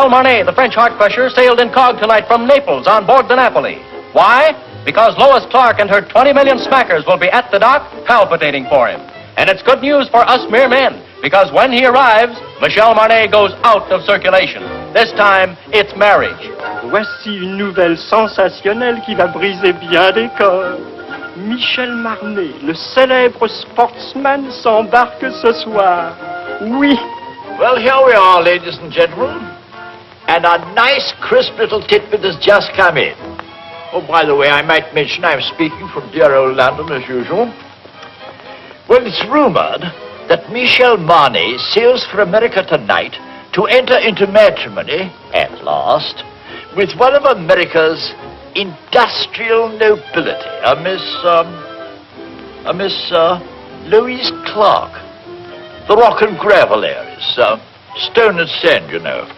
Michel Marnet, the French heart crusher, sailed incog tonight from Naples on board the Napoli. Why? Because Lois Clark and her 20 million smackers will be at the dock palpitating for him. And it's good news for us mere men, because when he arrives, Michel Marnet goes out of circulation. This time, it's marriage. Voici une nouvelle sensationnelle qui va briser bien des corps. Michel Marnet, le célèbre sportsman, s'embarque ce soir. Oui. Well, here we are, ladies and gentlemen. And a nice, crisp little tidbit has just come in. Oh, by the way, I might mention I'm speaking from dear old London as usual. Well, it's rumored that Michel Marnet sails for America tonight to enter into matrimony, at last, with one of America's industrial nobility, a Miss Louise Clark. The rock and gravel areas, stone and sand, you know.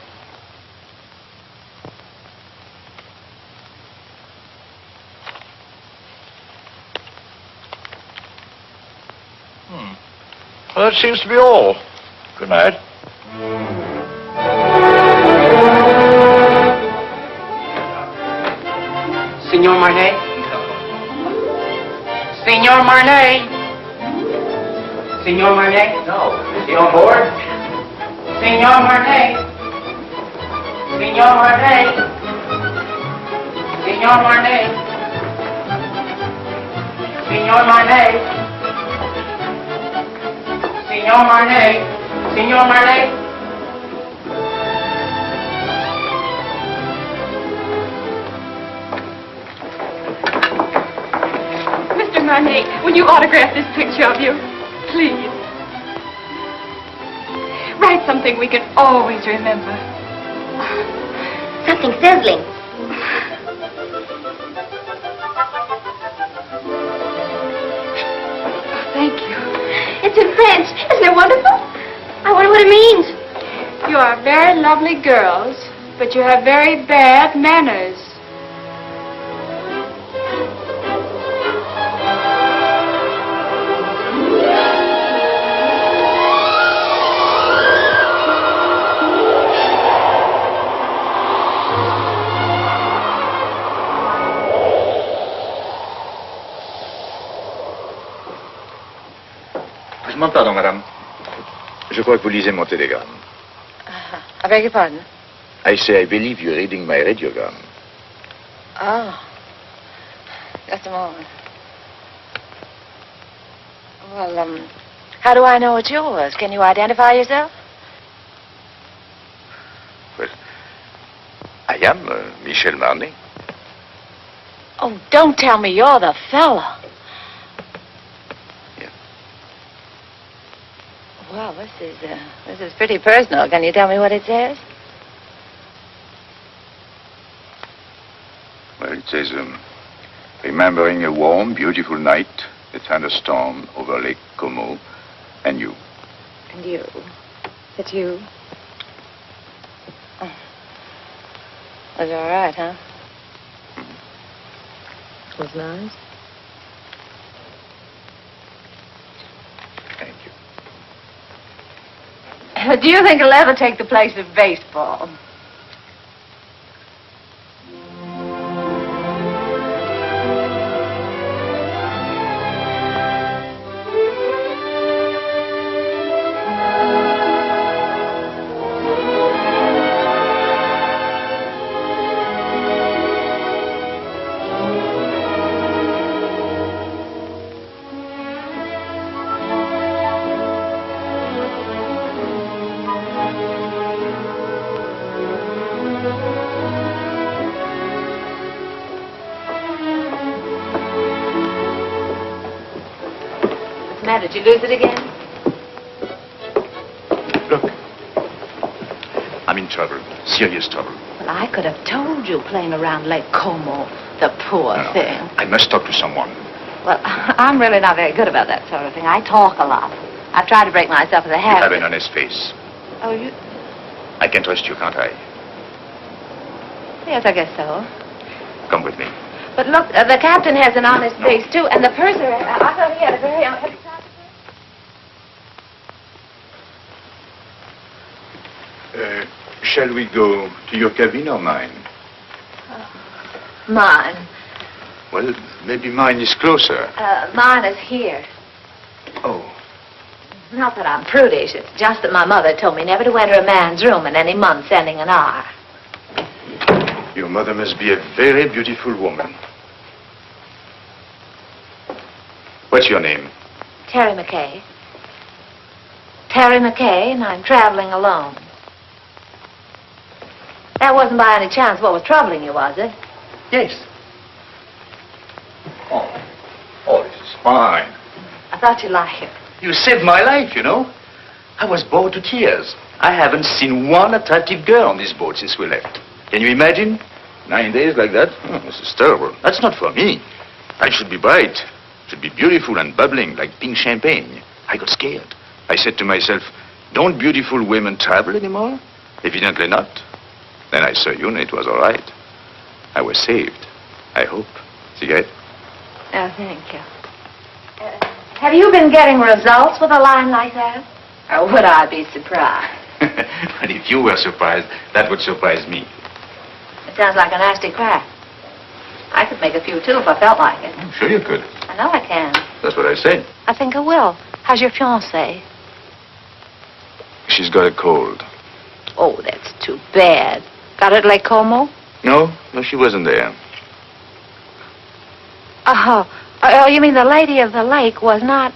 Well, that seems to be all. Good night. Signor Marnet? Signor Marnet? Signor Marnet? No. Is he on board? Signor Marnet? Signor Marnet? Signor Marnet? Signor Marnet? Signor Marnet? Signor Marnet? Mr. Marnet, will you autograph this picture of you? Please. Write something we can always remember. Something sizzling. Thank you. It's in French. Isn't it wonderful? I wonder what it means. You are very lovely girls, but you have very bad manners. Pardon, madame. Je crois que vous lisez mon télégramme. I beg your pardon? I say I believe you're reading my radiogram. Oh. Just a moment. Well, how do I know it's yours? Can you identify yourself? Well, I am Michel Marnet. Oh, don't tell me you're the fella. Well, this is pretty personal. Can you tell me what it says? Well, it says, remembering a warm, beautiful night, a thunderstorm over Lake Como, and you. And you. It's you. Oh. Was all right, huh? Mm-hmm. Was nice. Thank you. Do you think it'll ever take the place of baseball? Did you lose it again? Look. I'm in trouble. Serious trouble. Well, I could have told you playing around Lake Como. The poor thing. I must talk to someone. Well, I'm really not very good about that sort of thing. I talk a lot. I've tried to break myself of the habit. You have an honest face. Oh, you... I can trust you, can't I? Yes, I guess so. Come with me. But look, the captain has an honest face, too, and the purser, I thought he had a very honest... Shall we go to your cabin or mine? Mine. Well, maybe mine is closer. Mine is here. Oh. Not that I'm prudish. It's just that my mother told me never to enter a man's room in any month ending in R. Your mother must be a very beautiful woman. What's your name? Terry McCay. Terry McCay, and I'm traveling alone. That wasn't by any chance what was troubling you, was it? Yes. Oh, this is fine. I thought you'd like it. You saved my life, you know. I was bored to tears. I haven't seen one attractive girl on this boat since we left. Can you imagine? 9 days like that? Oh, this is terrible. That's not for me. I should be bright. Should be beautiful and bubbling like pink champagne. I got scared. I said to myself, don't beautiful women travel anymore? Evidently not. Then I saw you and it was all right. I was saved. I hope. Cigarette? Oh, thank you. Have you been getting results with a line like that? Or would I be surprised? But if you were surprised, that would surprise me. It sounds like a nasty crack. I could make a few, too, if I felt like it. I'm sure you could. I know I can. That's what I said. I think I will. How's your fiancée? She's got a cold. Oh, that's too bad. Got it at Lake Como? No, she wasn't there. Oh, you mean the lady of the lake was not...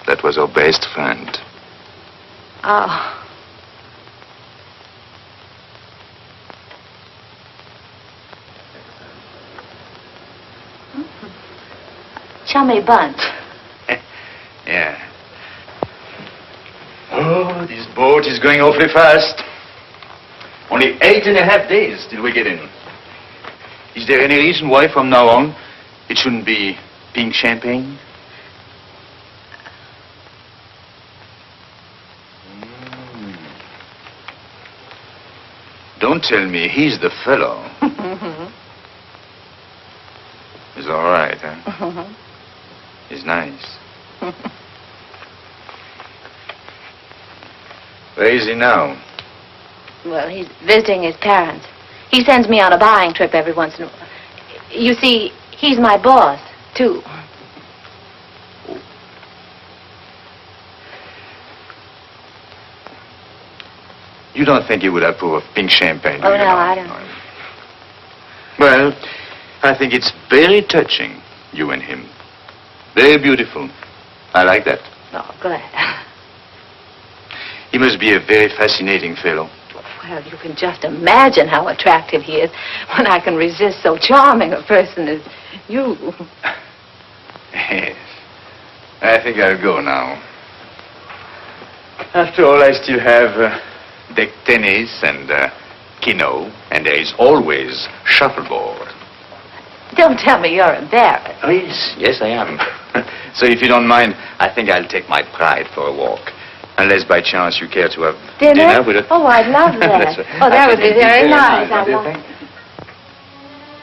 That was her best friend. Oh. Chummy bunch. Yeah. Oh, this boat is going awfully fast. Only 8.5 days till we get in. Is there any reason why from now on it shouldn't be pink champagne? Don't tell me he's the fellow. He's all right, huh? He's nice. Where is he now? Well, he's visiting his parents. He sends me on a buying trip every once in a while. You see, he's my boss, too. You don't think he would approve of pink champagne, do Oh, you? no, I don't. Well, I think it's very touching, you and him. Very beautiful. I like that. Oh, glad. He must be a very fascinating fellow. Well, you can just imagine how attractive he is when I can resist so charming a person as you. Yes. I think I'll go now. After all, I still have deck tennis and keno, and there is always shuffleboard. Don't tell me you're embarrassed. Oh, yes, I am. So if you don't mind, I think I'll take my pride for a walk. Unless by chance you care to have dinner with us. Oh, I'd love that. That's right. Oh, that would be very nice. What do you think?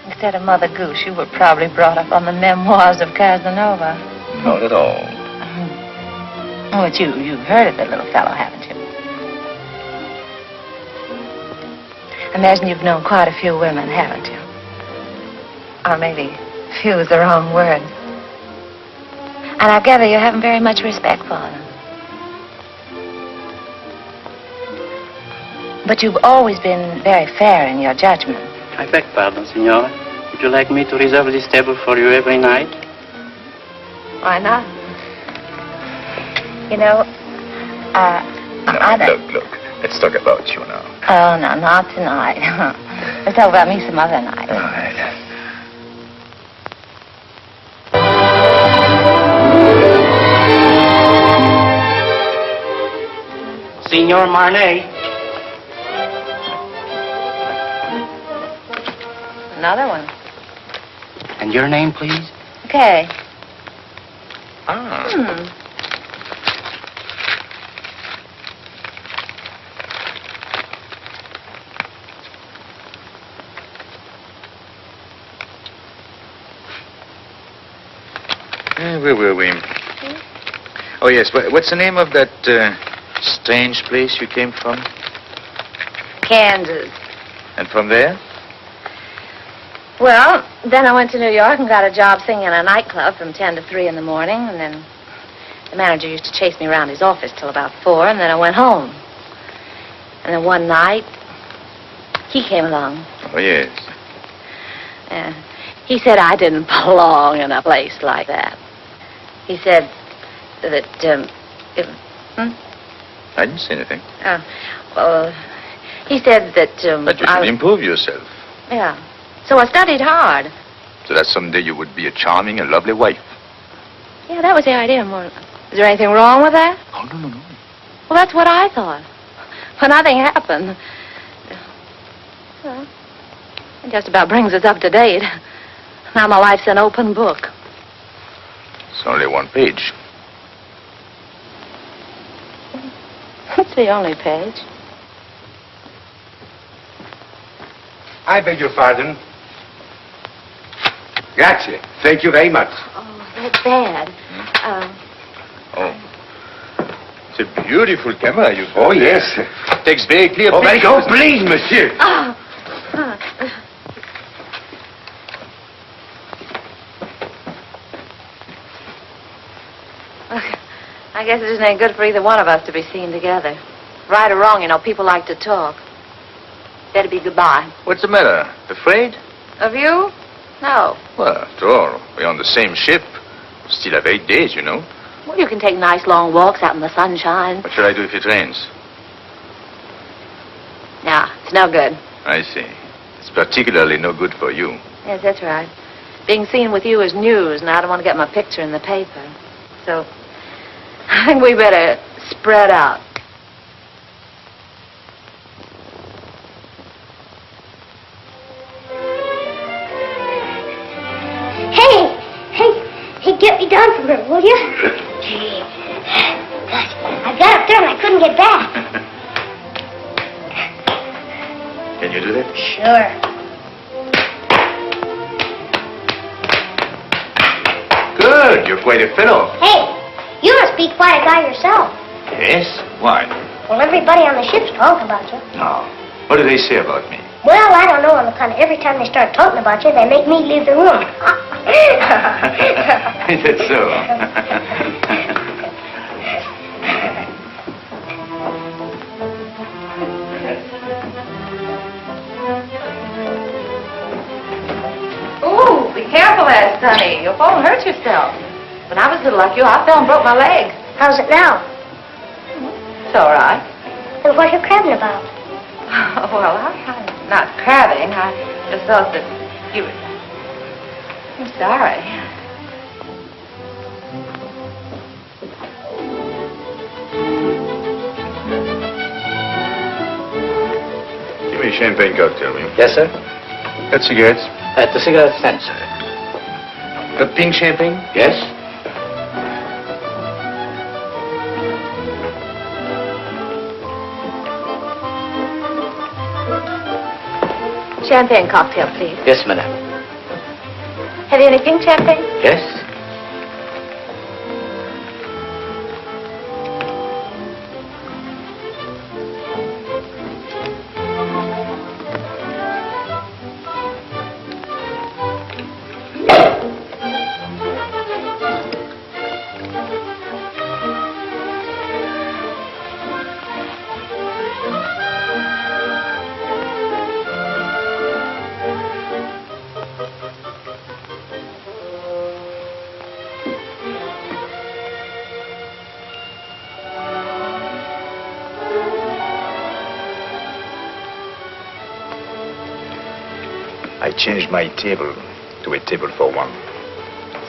Instead of Mother Goose, you were probably brought up on the memoirs of Casanova. Not at all. Oh, but you've heard of the little fellow, haven't you? Imagine you've known quite a few women, haven't you? Or maybe few is the wrong word. And I gather you haven't very much respect for them. But you've always been very fair in your judgment. I beg pardon, Signora. Would you like me to reserve this table for you every night? Why not? You know, Look. Let's talk about you now. Oh, no, not tonight. Let's talk about me some other night. All right. Signor Marnet. Another one. And your name, please? Okay. Ah. Where were we? Oh, yes. What's the name of that Strange place you came from? Kansas. And from there? Well, then I went to New York and got a job singing in a nightclub from 10 to 3 in the morning, and then the manager used to chase me around his office till about 4, and then I went home. And then one night, he came along. Oh, yes. He said I didn't belong in a place like that. He said that, I didn't say anything. Well, he said that, But you should improve yourself. Yeah. So I studied hard. So that someday you would be a charming and lovely wife. Yeah, that was the idea more. Is there anything wrong with that? Oh, no. Well, that's what I thought. But nothing happened. Well, it just about brings us up to date. Now my life's an open book. It's only one page. It's the only page. I beg your pardon. Grazie. Thank you very much. Oh, that's bad. Oh. It's a beautiful camera you've got. Oh, yes. Takes very clear Oh, very pictures. good. Please, monsieur. I guess it isn't any good for either one of us to be seen together. Right or wrong, you know, people like to talk. Better be goodbye. What's the matter? Afraid? Of you? No. Well, after all, we're on the same ship. We still have 8 days, you know. Well, you can take nice long walks out in the sunshine. What shall I do if it rains? Nah, it's no good. I see. It's particularly no good for you. Yes, that's right. Being seen with you is news, and I don't want to get my picture in the paper. So, I think we better spread out. Hey, get me down from her, will you? Gee, I got up there and I couldn't get back. Can you do that? Sure. Good. You're quite a fellow. Hey, you must be quite a guy yourself. Yes? Why? Well, everybody on the ship's talking about you. No. What do they say about me? Well, I don't know on the kind of every time they start talking about you, they make me leave the room. Is that so? Ooh, be careful, Ed, Sonny. You'll fall and hurt yourself. When I was little like you, I fell and broke my leg. How's it now? It's all right. Then what are you crabbing about? Well, I'm not crabbing. I just thought that you were... I'm sorry. Give me a champagne cocktail, will you? Yes, sir. Got cigarettes? At the cigarette stand, sir. Got pink champagne? Yes? Champagne cocktail, please. Yes, madam. Have you any pink champagne? Yes? I changed my table to a table for one.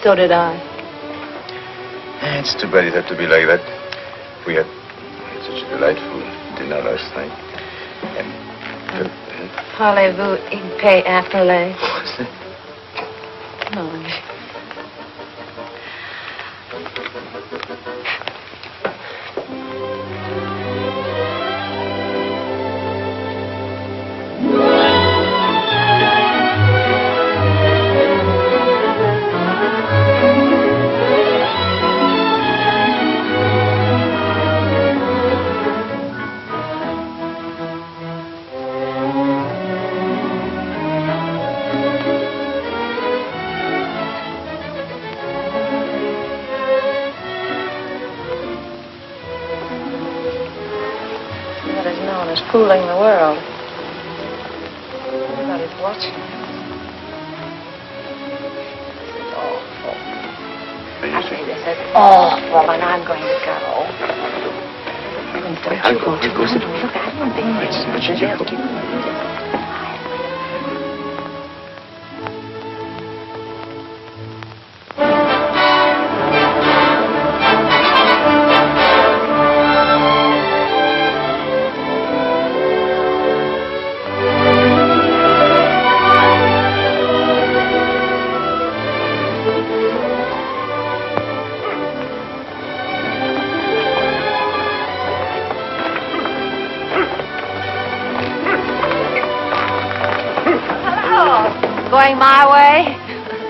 So did I. It's too bad it had to be like that. We had such a delightful dinner last night. And... Parlez-vous in paix afterlay? What's that? No. much fooling the world. Everybody's watching us. This is awful. I say this is awful, and I'm going to go. Don't you go too close. Look, I don't think it's going my way?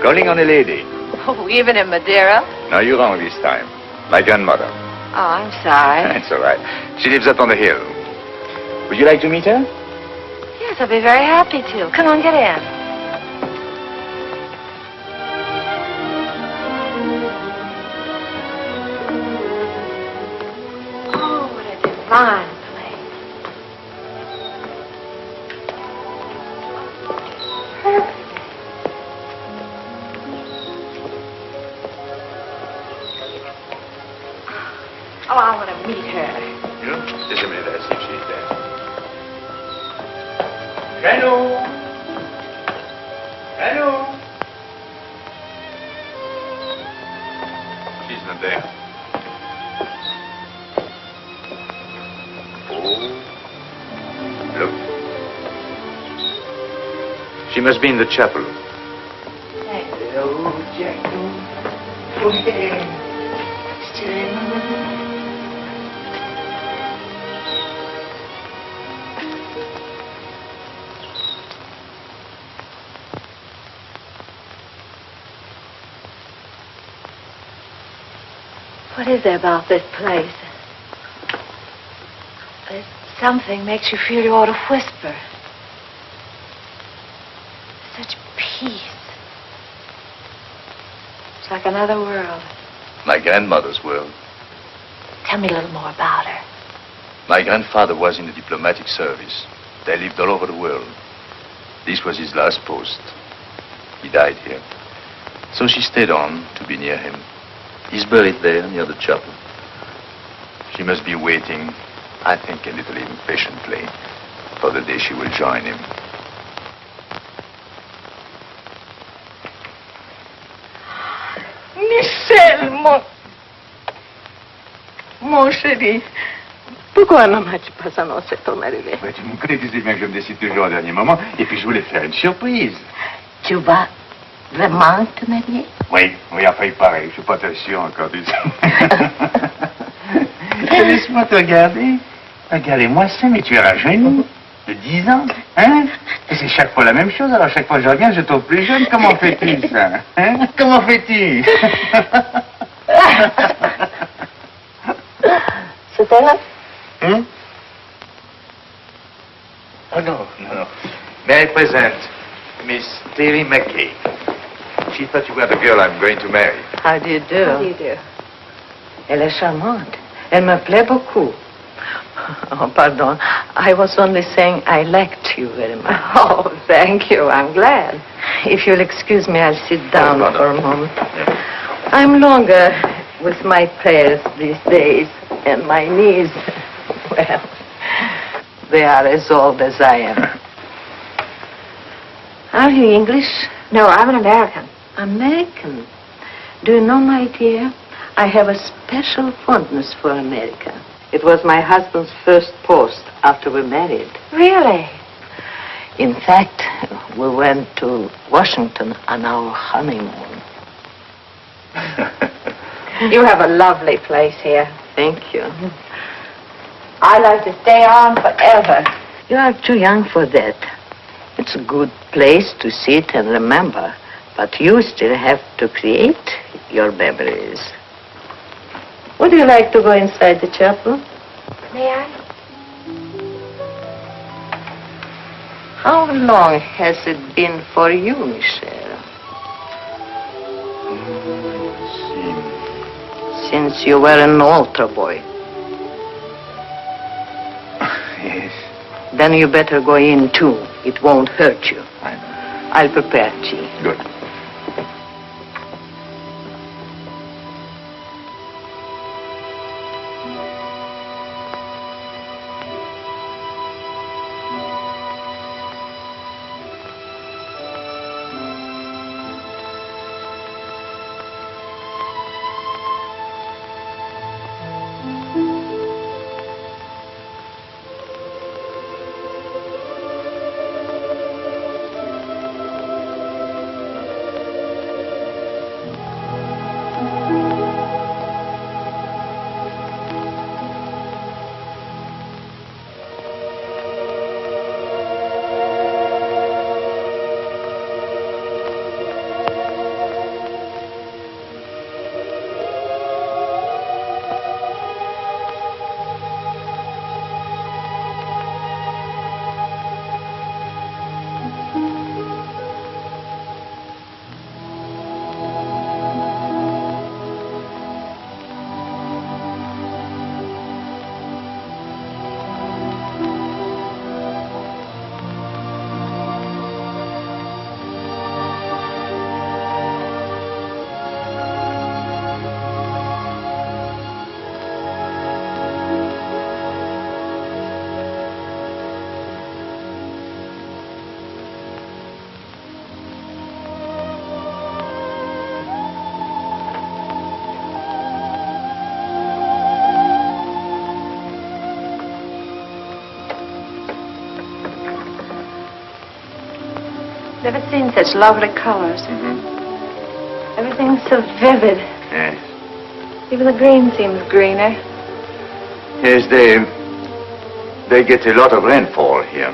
Calling on a lady. Oh, even in Madeira? No, you're wrong this time. My grandmother. Oh, I'm sorry. It's all right. She lives up on the hill. Would you like to meet her? Yes, I'll be very happy to. Come on, get in. Oh, what a divine place. Oh, I want to meet her. You? Just a minute, I'll see if she's there. Hello? Hello? She's not there. Oh. Look. She must be in the chapel. Hello, Jack. What is there about this place? There's something makes you feel you ought to whisper. Such peace. It's like another world. My grandmother's world. Tell me a little more about her. My grandfather was in the diplomatic service. They lived all over the world. This was his last post. He died here. So she stayed on to be near him. He's buried there near the chapel. She must be waiting, I think a little impatiently, for the day she will join him. Michel, mon chéri, pourquoi ne m'as-tu pas annoncé ton arrivée? Ouais, tu me connais, tu sais bien que je me décide toujours au dernier moment. Et puis je voulais te faire une surprise. Tu vas vraiment te marier? Oui, enfin il paraît. Je suis pas très sûr encore du tout. Laisse-moi te regarder. Regardez-moi ça, mais tu es rajeuni. De 10 ans, hein? Et c'est chaque fois la même chose. Alors chaque fois que je reviens, je trouve plus jeune. Comment fais-tu ça? Hein? Comment fais-tu? C'est elle? Hmm? Oh, no. May I present Miss Irene McCarey. She thought you were the girl I'm going to marry. How do you do? How do you do? Elle est charmante. Elle me plaît beaucoup. Oh, pardon. I was only saying I liked you very much. Oh, thank you. I'm glad. If you'll excuse me, I'll sit down Oh, no. for a moment. I'm longer with my prayers these days, and my knees, well, they are as old as I am. Are you English? No, I'm an American. American? Do you know, my dear, I have a special fondness for America. It was my husband's first post after we married. Really? In fact, we went to Washington on our honeymoon. You have a lovely place here. Thank you. I'd like to stay on forever. You are too young for that. It's a good place to sit and remember, but you still have to create your memories. Would you like to go inside the chapel? May I? How long has it been for you, Michel? Since you were an altar boy. Yes, Then you better go in too. It won't hurt you. I know. I'll prepare tea. Good. Never seen such lovely colors. Everything's so vivid. Yes. Even the green seems greener. Yes, they get a lot of rainfall here.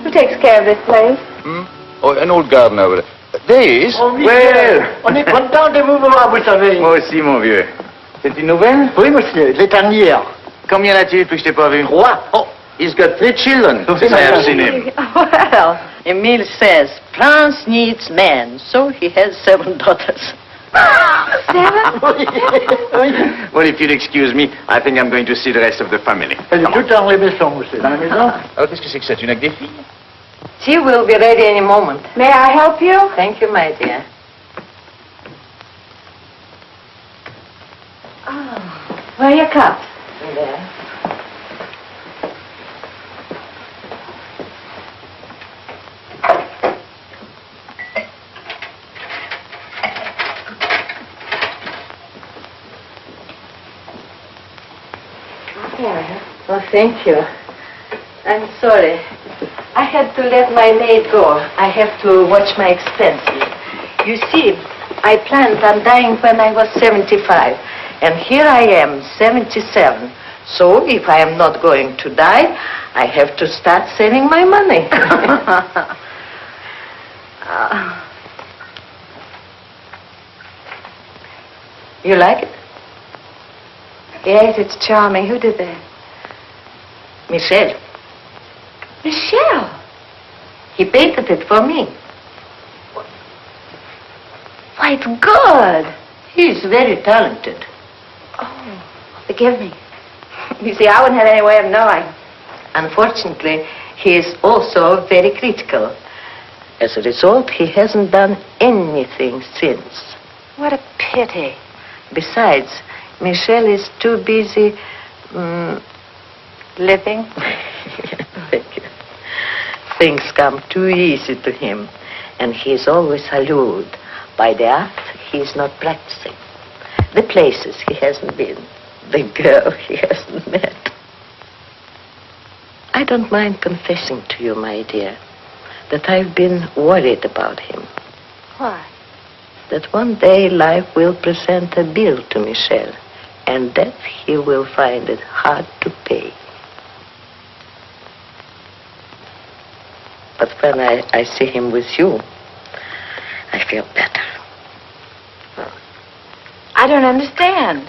Who takes care of this place? Oh, an old gardener over there. This? Oh, Michel, on est content de vous voir, vous savez. Moi aussi, mon vieux. C'est une nouvelle? Oui, monsieur, les dernières. Combien a-t-il depuis que je t'ai pas vu? 3. Oh, he's got 3 children. Since I have seen him. Well, Emile says France needs men, so he has 7 daughters. 7? Well, if you'll excuse me, I think I'm going to see the rest of the family. Elle est toute dans les maisons, monsieur. Dans la maison? Alors, qu'est-ce que c'est que ça? Tu n'as que des filles? Tea will be ready any moment. May I help you? Thank you, my dear. Oh, where are your cups? There. Oh, thank you. I'm sorry. I had to let my maid go. I have to watch my expenses. You see, I planned on dying when I was 75. And here I am, 77. So if I am not going to die, I have to start saving my money. You like it? Yes, it's charming. Who did that? Michel. Michel. He painted it for me. Why, it's good. He's very talented. Oh, forgive me. You see, I wouldn't have any way of knowing. Unfortunately, he is also very critical. As a result, he hasn't done anything since. What a pity. Besides, Michel is too busy Living? Thank you. Things come too easy to him, and he is always allured by the art he is not practicing, the places he hasn't been, the girl he hasn't met. I don't mind confessing to you, my dear, that I've been worried about him. Why? That one day life will present a bill to Michel, and that he will find it hard to pay. But when I see him with you, I feel better. I don't understand.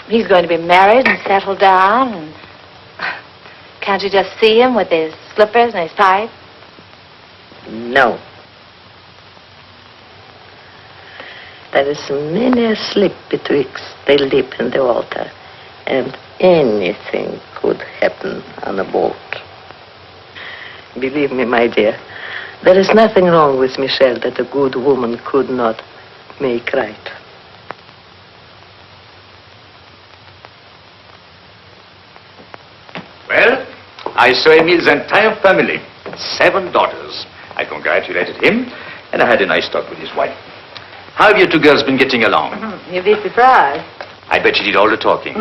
He's going to be married and settled down, and can't you just see him with his slippers and his pipe? No. There is many a slip betwixt the lip and the altar, and anything could happen on a boat. Believe me, my dear, there is nothing wrong with Michel that a good woman could not make right. Well, I saw Emile's entire family, 7 daughters. I congratulated him, and I had a nice talk with his wife. How have you two girls been getting along? You'd be surprised. I bet she did all the talking.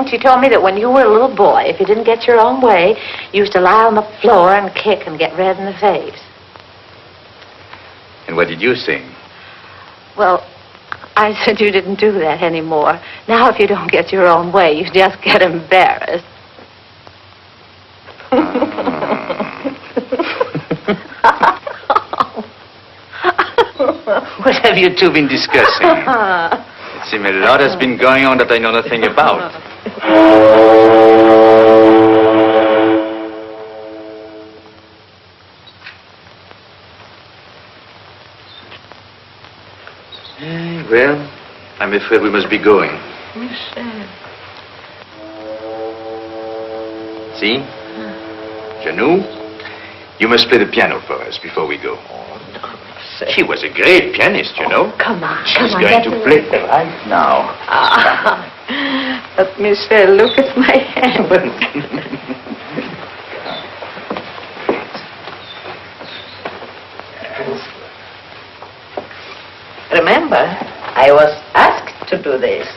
She told me that when you were a little boy, if you didn't get your own way, you used to lie on the floor and kick and get red in the face. And what did you sing? Well, I said you didn't do that anymore. Now, if you don't get your own way, you just get embarrassed. What have you two been discussing? It seems a lot has been going on that I know nothing about. Well, I'm afraid we must be going. Michel. See? Janou, you must play the piano for us before we go. She was a great pianist, you know. Come on, She's come on. going to play right now. But Michel, look at my hand. Remember, I was asked to do this.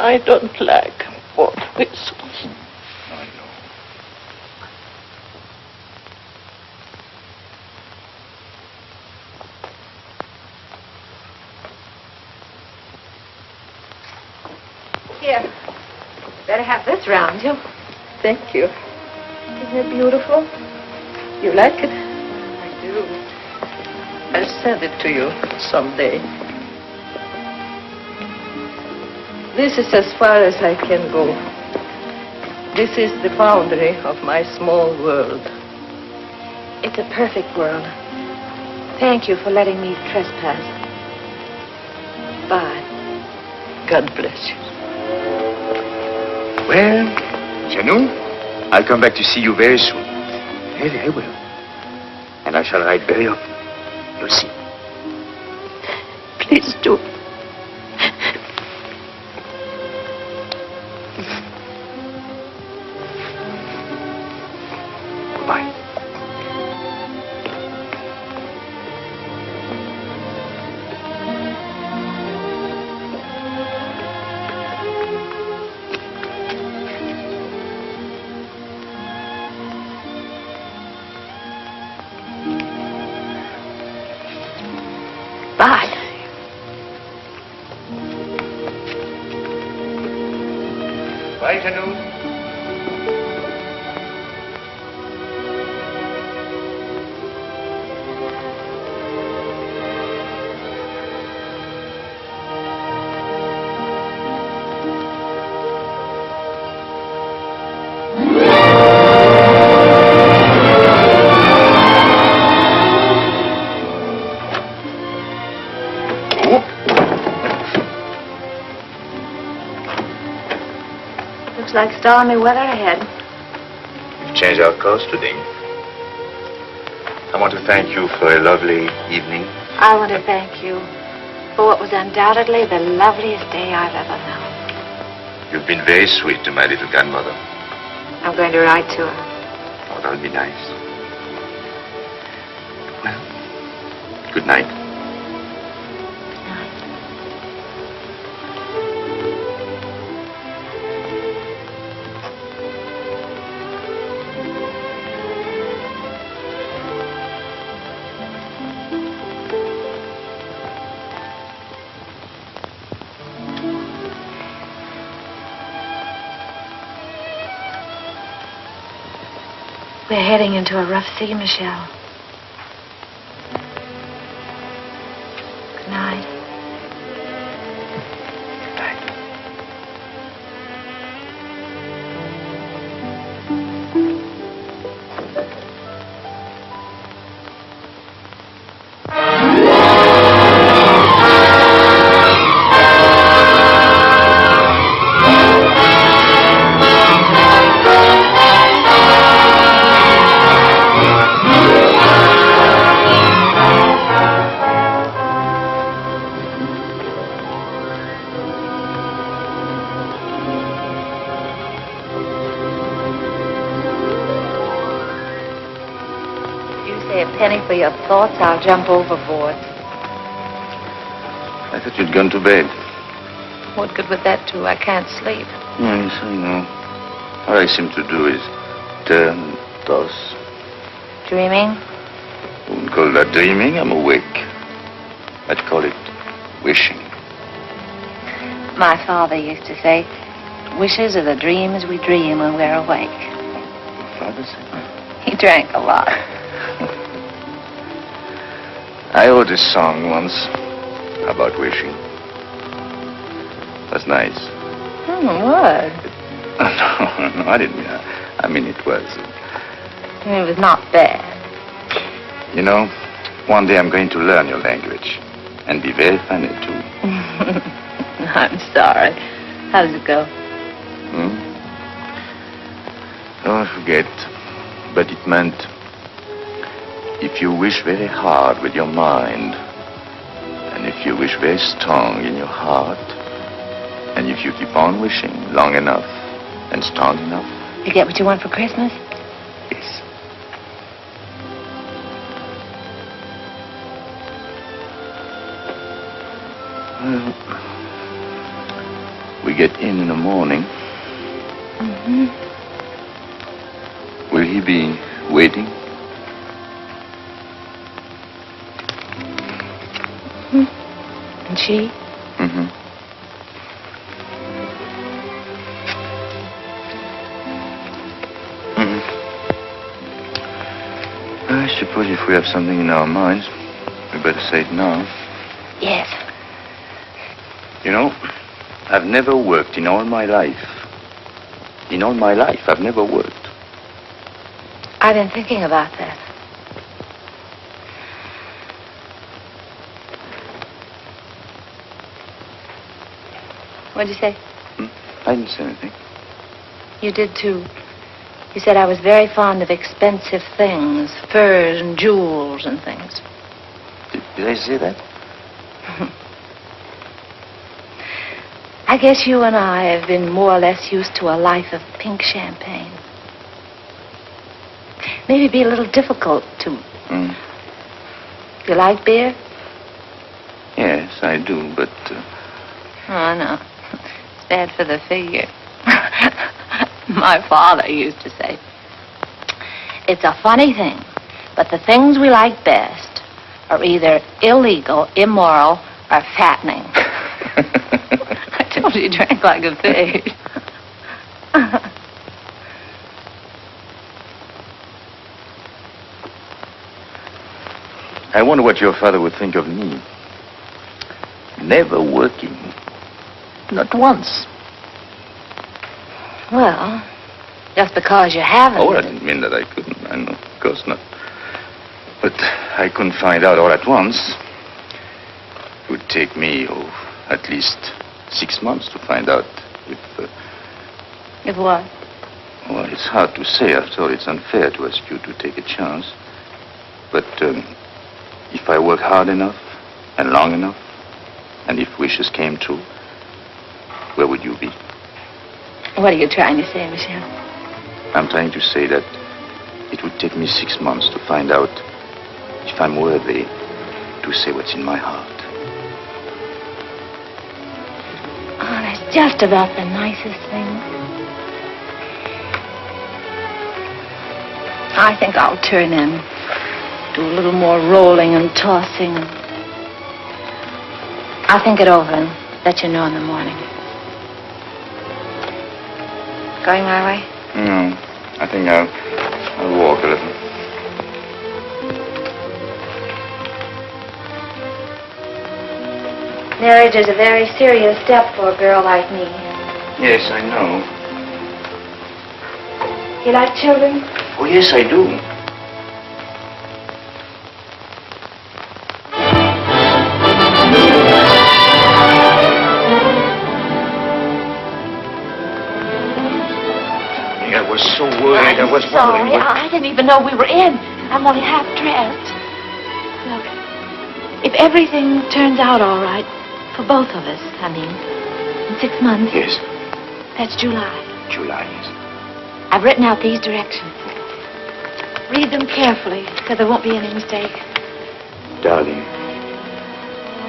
I don't like both whistles. I know. Here, better have this round you. Thank you. Isn't it beautiful? You like it? I do. I'll send it to you someday. This is as far as I can go. This is the boundary of my small world. It's a perfect world. Thank you for letting me trespass. Bye. God bless you. Well, Janou, I'll come back to see you very soon. Really, I will. And I shall write very often. You'll see. Please do. Goodbye. Bye. Bye, Janou. Looks like stormy weather ahead. We've changed our course today. I want to thank you for a lovely evening. I want to thank you for what was undoubtedly the loveliest day I've ever known. You've been very sweet to my little grandmother. I'm going to write to her. Oh, that'll be nice. Well, good night. We're heading into a rough sea, Michel. Good night. A penny for your thoughts, I'll jump overboard. I thought you'd gone to bed. What good would that do? I can't sleep. Yes, I know. All I seem to do is turn and toss. Dreaming? I wouldn't call that dreaming. I'm awake. I'd call it wishing. My father used to say, wishes are the dreams we dream when we're awake. Your father said that? He drank a lot. I wrote a song once about wishing. That's nice. What? No, I didn't mean that. I mean, it was. It was not bad. You know, one day I'm going to learn your language. And be very funny, too. I'm sorry. How does it go? Oh, I forget. But it meant, if you wish very hard with your mind, and if you wish very strong in your heart, and if you keep on wishing long enough and strong enough. You get what you want for Christmas? Yes. Well, we get in the morning. Mm-hmm. Will he be waiting? And she? Mm-hmm. I suppose if we have something in our minds, we better say it now. Yes. You know, I've never worked in all my life. In all my life, I've never worked. I've been thinking about that. What'd you say? I didn't say anything. You did, too. You said I was very fond of expensive things, furs and jewels and things. Did I say that? I guess you and I have been more or less used to a life of pink champagne. Maybe it'd be a little difficult to... You like beer? Yes, I do, but... Oh, no. It's bad for the figure. My father used to say, it's a funny thing, but the things we like best are either illegal, immoral, or fattening. I told you he drank like a pig. I wonder what your father would think of me. Never working. Not once. Well, just because you haven't. Oh, I didn't mean that I couldn't. I know, of course not. But I couldn't find out all at once. It would take me, at least 6 months to find out if... If what? Well, it's hard to say. After all, it's unfair to ask you to take a chance. But if I work hard enough and long enough, and if wishes came true, where would you be? What are you trying to say, Michel? I'm trying to say that it would take me 6 months to find out if I'm worthy to say what's in my heart. Oh, that's just about the nicest thing. I think I'll turn in. Do a little more rolling and tossing. I'll think it over and let you know in the morning. Going my way? No, I think I'll walk a little. Marriage is a very serious step for a girl like me. Yes, I know. You like children? Oh, yes, I do. I was so worried. I was sorry. wondering. I didn't even know we were in. I'm only half dressed. Look, if everything turns out all right, for both of us, I mean, in 6 months. Yes. That's July. July, yes. I've written out these directions. Read them carefully, because there won't be any mistake. Darling,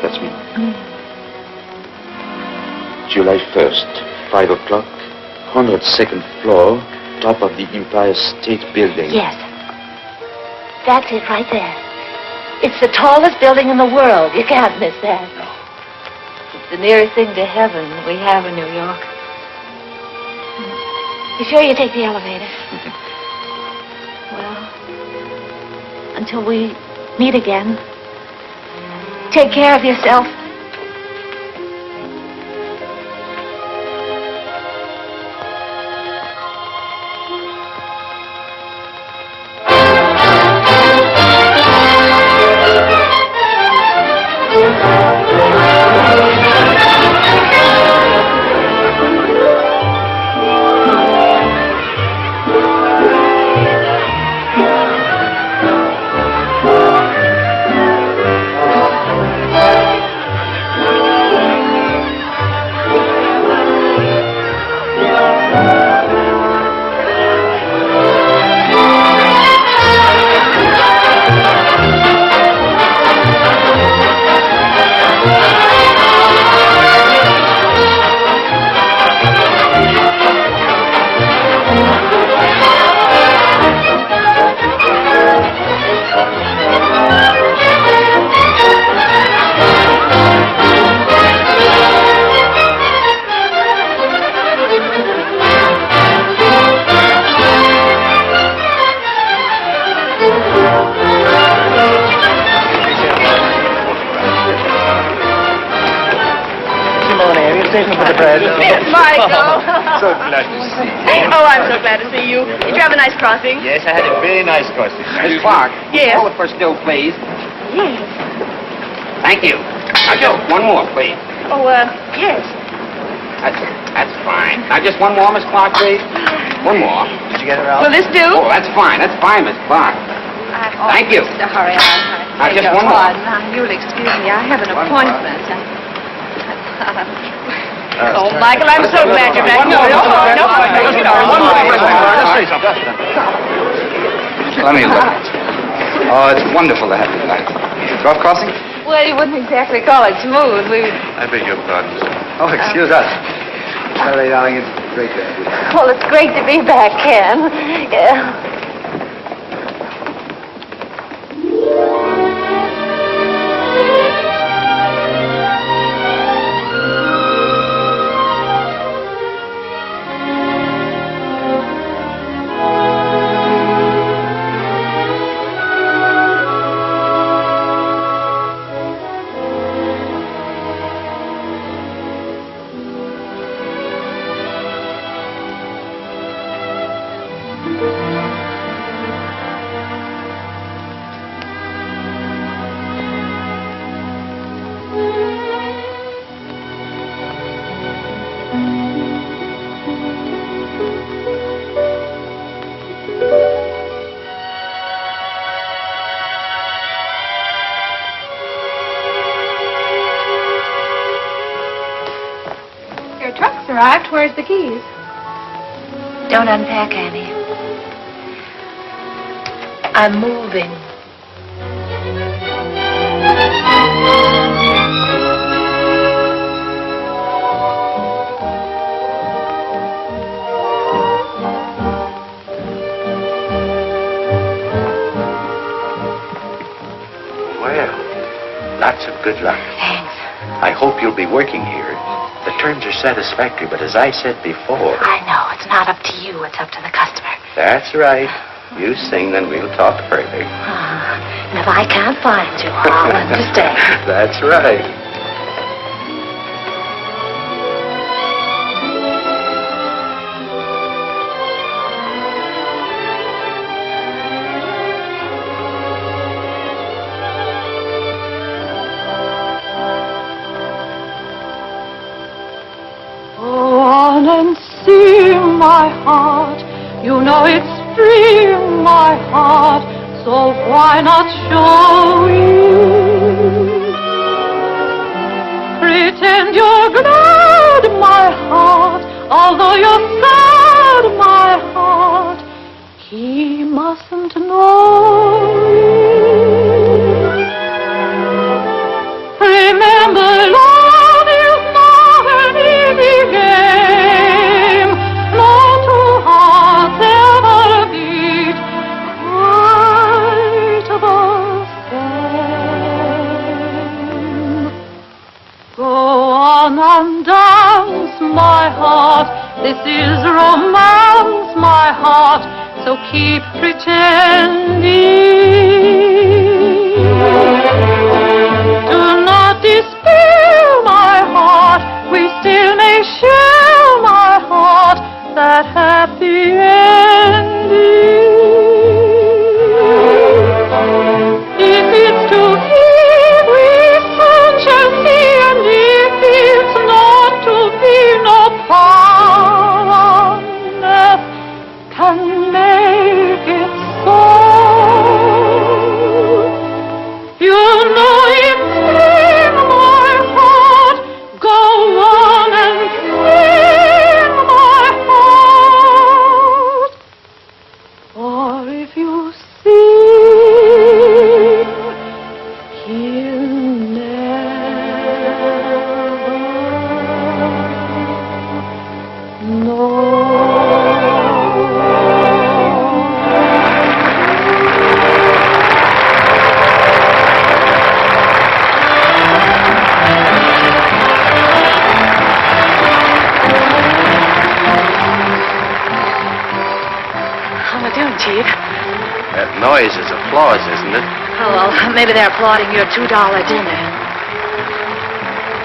that's me. July 1st, 5 o'clock, 102nd floor, top of the Empire State Building. Yes. That's it right there. It's the tallest building in the world. You can't miss that. No. It's the nearest thing to heaven we have in New York. You sure you take the elevator? Well, until we meet again, take care of yourself. Michael. So glad to see you. Oh, I'm so glad to see you. Did you have a nice crossing? Yes, I had a very nice crossing. Miss Clark, Yes. hold it for still, please. Yes. Thank you. Now, Joe, one more, please. Oh, yes. That's fine. Now, just one more, Miss Clark, please. One more. Did you get it out? Will this do? Oh, that's fine. That's fine, Miss Clark. Thank you. Just a hurry. Now, just one more. Now, you'll excuse me. I have an appointment. Oh, Michael, I'm so glad you're back. No. One more. Just say something. Let me look. Oh, it's wonderful to have you back. Rough crossing? Well, you wouldn't exactly call it smooth. I beg your pardon, sir. Oh, excuse us. Sorry, darling, it's great to have you. Well, it's great to be back, Ken. Yeah. Your truck's arrived. Where's the keys? Don't unpack, Annie. I'm moving. Well, lots of good luck. Thanks. I hope you'll be working here. The terms are satisfactory, but as I said before... I know. It's not up to you. It's up to the customer. That's right. You sing, then we'll talk further. And if I can't find you, I'll understand. That's right. Go on and see my heart. You know it's free, my heart. So why not show it? Pretend you're glad, my heart. Although you're sad, my heart. He mustn't know it. Remember, love is not an easy game. No two hearts ever beat quite the same. Go on and dance, my heart. This is romance, my heart. So keep pretending. Do not despair, my heart. We still may share, my heart, that happy ending. If it's to be, we soon shall see, and if it's not to be, no power on earth can make it so. You know it's in my heart. Go on and sing, my heart. Or if you sing, he'll never know. How are you doing, Chief? That noise is applause, isn't it? Oh, well, maybe they're applauding your $2 dinner.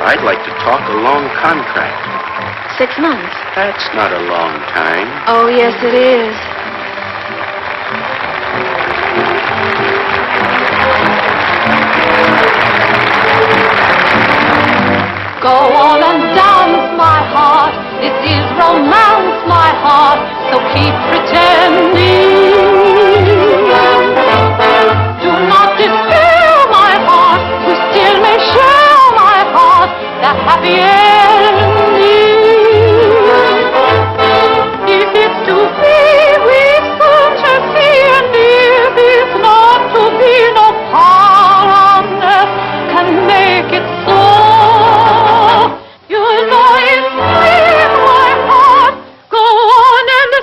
I'd like to talk a long contract. 6 months. That's not a long time. Oh, yes, it is. Go on and dance, my heart. keep pretending. Do not despair, my heart, we still may share, my heart, the happy ending. If it's to be, we soon shall see, and if it's not to be, no power on earth can make it so. You know it's in my heart. Go on and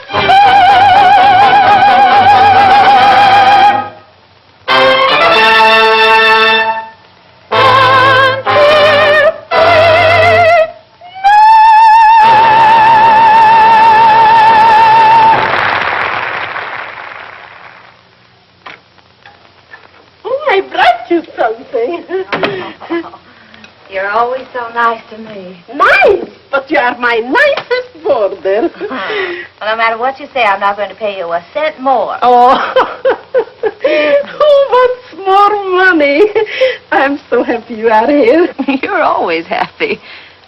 I brought you something. You're always so nice to me. Nice, but you are my nicest boarder. Well, no matter what you say, I'm not going to pay you a cent more. Oh, who wants more money? I'm so happy you are here. You're always happy.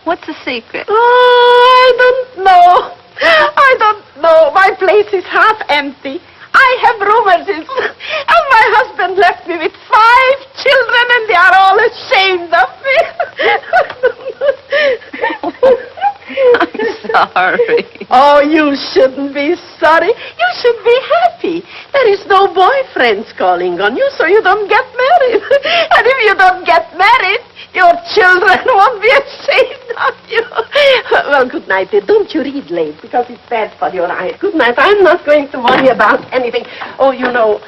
What's the secret? Oh, I don't know. I don't know. My place is half empty. I have rheumatism, and my husband left me with 5 children, and they are all ashamed of me. I'm sorry. Oh, you shouldn't be sorry. You should be happy. There is no boyfriends calling on you, so you don't get married. And if you don't get married, your children won't be ashamed of you. Well, good night, dear. Don't you read late, because it's bad for your eyes. Good night. I'm not going to worry about anything. Oh, you know,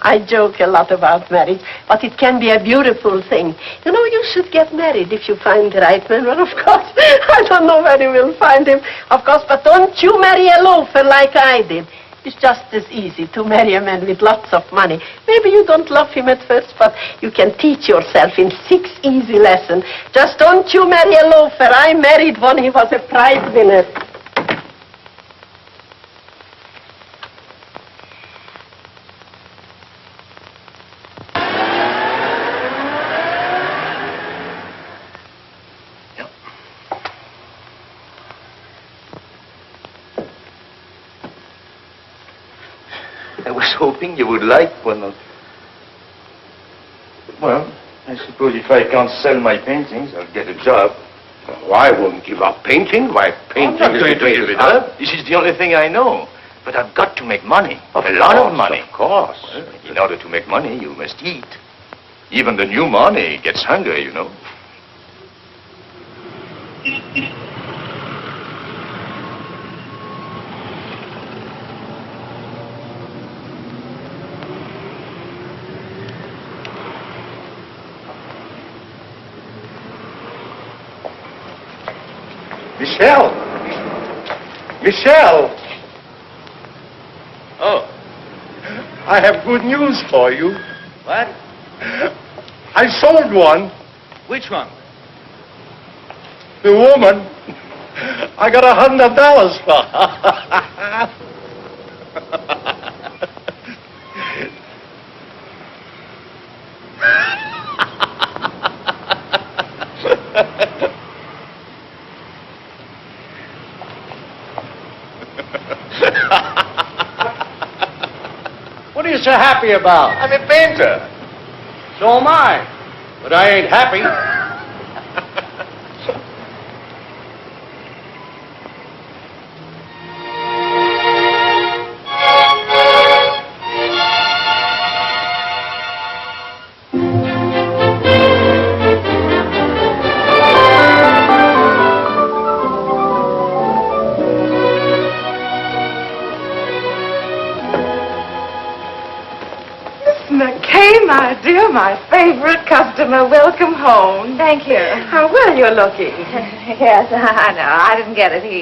I joke a lot about marriage, but it can be a beautiful thing. You know, you should get married if you find the right man. Well, of course, I don't know where you will find him, of course, but don't you marry a loafer like I did. It's just as easy to marry a man with lots of money. Maybe you don't love him at first, but you can teach yourself in 6 easy lessons. Just don't you marry a loafer. I married one. He was a prize winner. I was hoping you would like one of... Well, I suppose if I can't sell my paintings, I'll get a job. Oh, I won't give up painting. Why, painting I'm not is going the to give it up. This is the only thing I know. But I've got to make money. A lot of money. Of course. Well, in order to make money, you must eat. Even the new money gets hungry, you know. Michel! Michel! Oh. I have good news for you. What? I sold one. Which one? The woman. I got $100 for her. What are you so happy about? I'm a painter. So am I. But I ain't happy. McCay, my dear, my favorite customer. Welcome home. Thank you. How well you're looking. Yes, I know. I didn't get it here.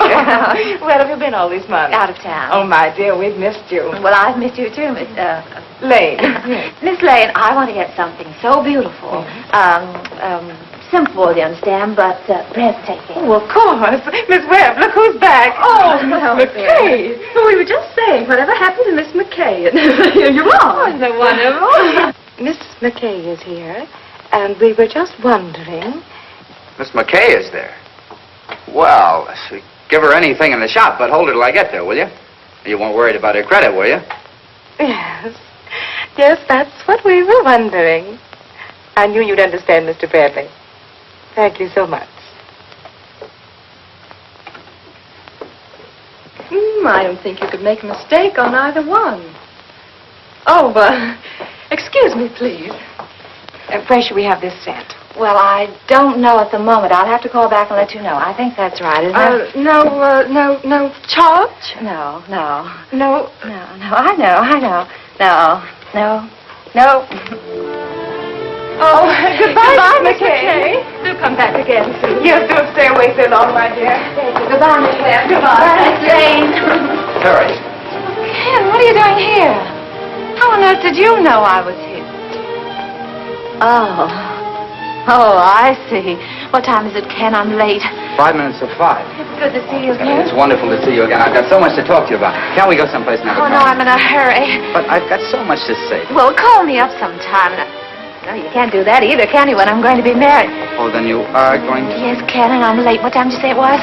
Where have you been all these months? Out of town. Oh, my dear, we've missed you. Well, I've missed you too, Miss Lane. Miss Lane. I want to get something so beautiful. Simple, you understand, but breathtaking. Oh, of course. Miss Webb, look who's back. Oh, Miss Oh, McCay. So we were just saying, whatever happened to Miss McCay? And here you are. Oh, so wonderful. Miss McCay is here, and we were just wondering. Miss McCay is there. Well, give her anything in the shop, but hold her till I get there, will you? You weren't worried about her credit, were you? Yes. Yes, that's what we were wondering. I knew you'd understand, Mr. Bradley. Thank you so much. I don't think you could make a mistake on either one. Oh, excuse me, please. Where should we have this sent? Well, I don't know at the moment. I'll have to call back and let you know. I think that's right, isn't it? No charge? No. No. I know. No. Oh, goodbye, Miss McCay. Do come back again, please. Yes, don't stay away so long, my dear. Goodbye, Miss Webb. Goodbye, Miss Lane. Harry. Ken, what are you doing here? How on earth did you know I was here? Oh, I see. What time is it, Ken? I'm late. 5 minutes to 5. It's good to see you again. It's wonderful to see you again. I've got so much to talk to you about. Can't we go someplace and have a Oh, no, I'm in a hurry. But I've got so much to say. Well, call me up sometime. No, you can't do that either, can you, when I'm going to be married? Oh, then you are going to... Yes, Ken, and I'm late. What time did you say it was?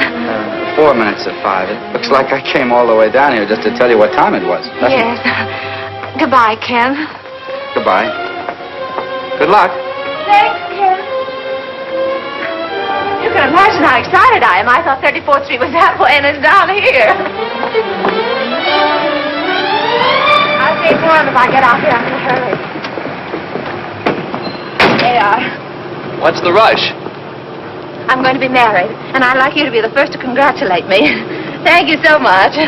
4 minutes to 5. It looks like I came all the way down here just to tell you what time it was. Yes. Goodbye, Ken. Goodbye. Good luck. Thanks, Ken. You can imagine how excited I am. I thought 34th Street was that way and it's down here. I'll save time if I get out here. I'm in a hurry. There you are. What's the rush? I'm going to be married, and I'd like you to be the first to congratulate me. Thank you so much.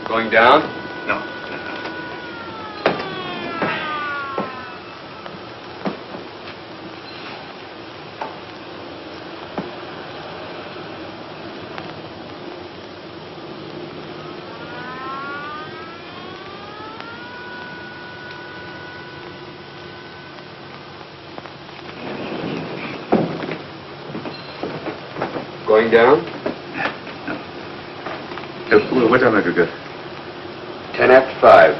Going down? No. Going down? What time have you got? 10 after 5.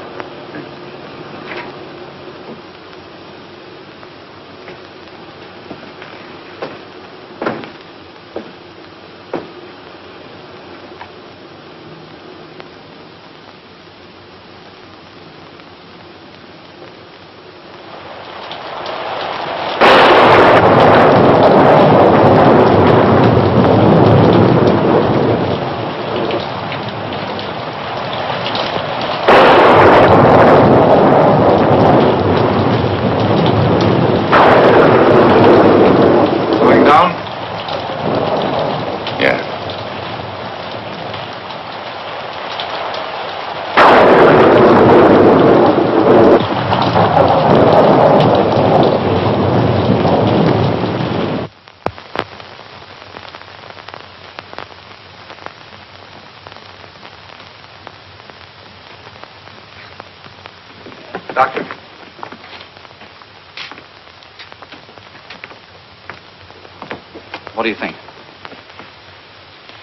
Doctor. What do you think?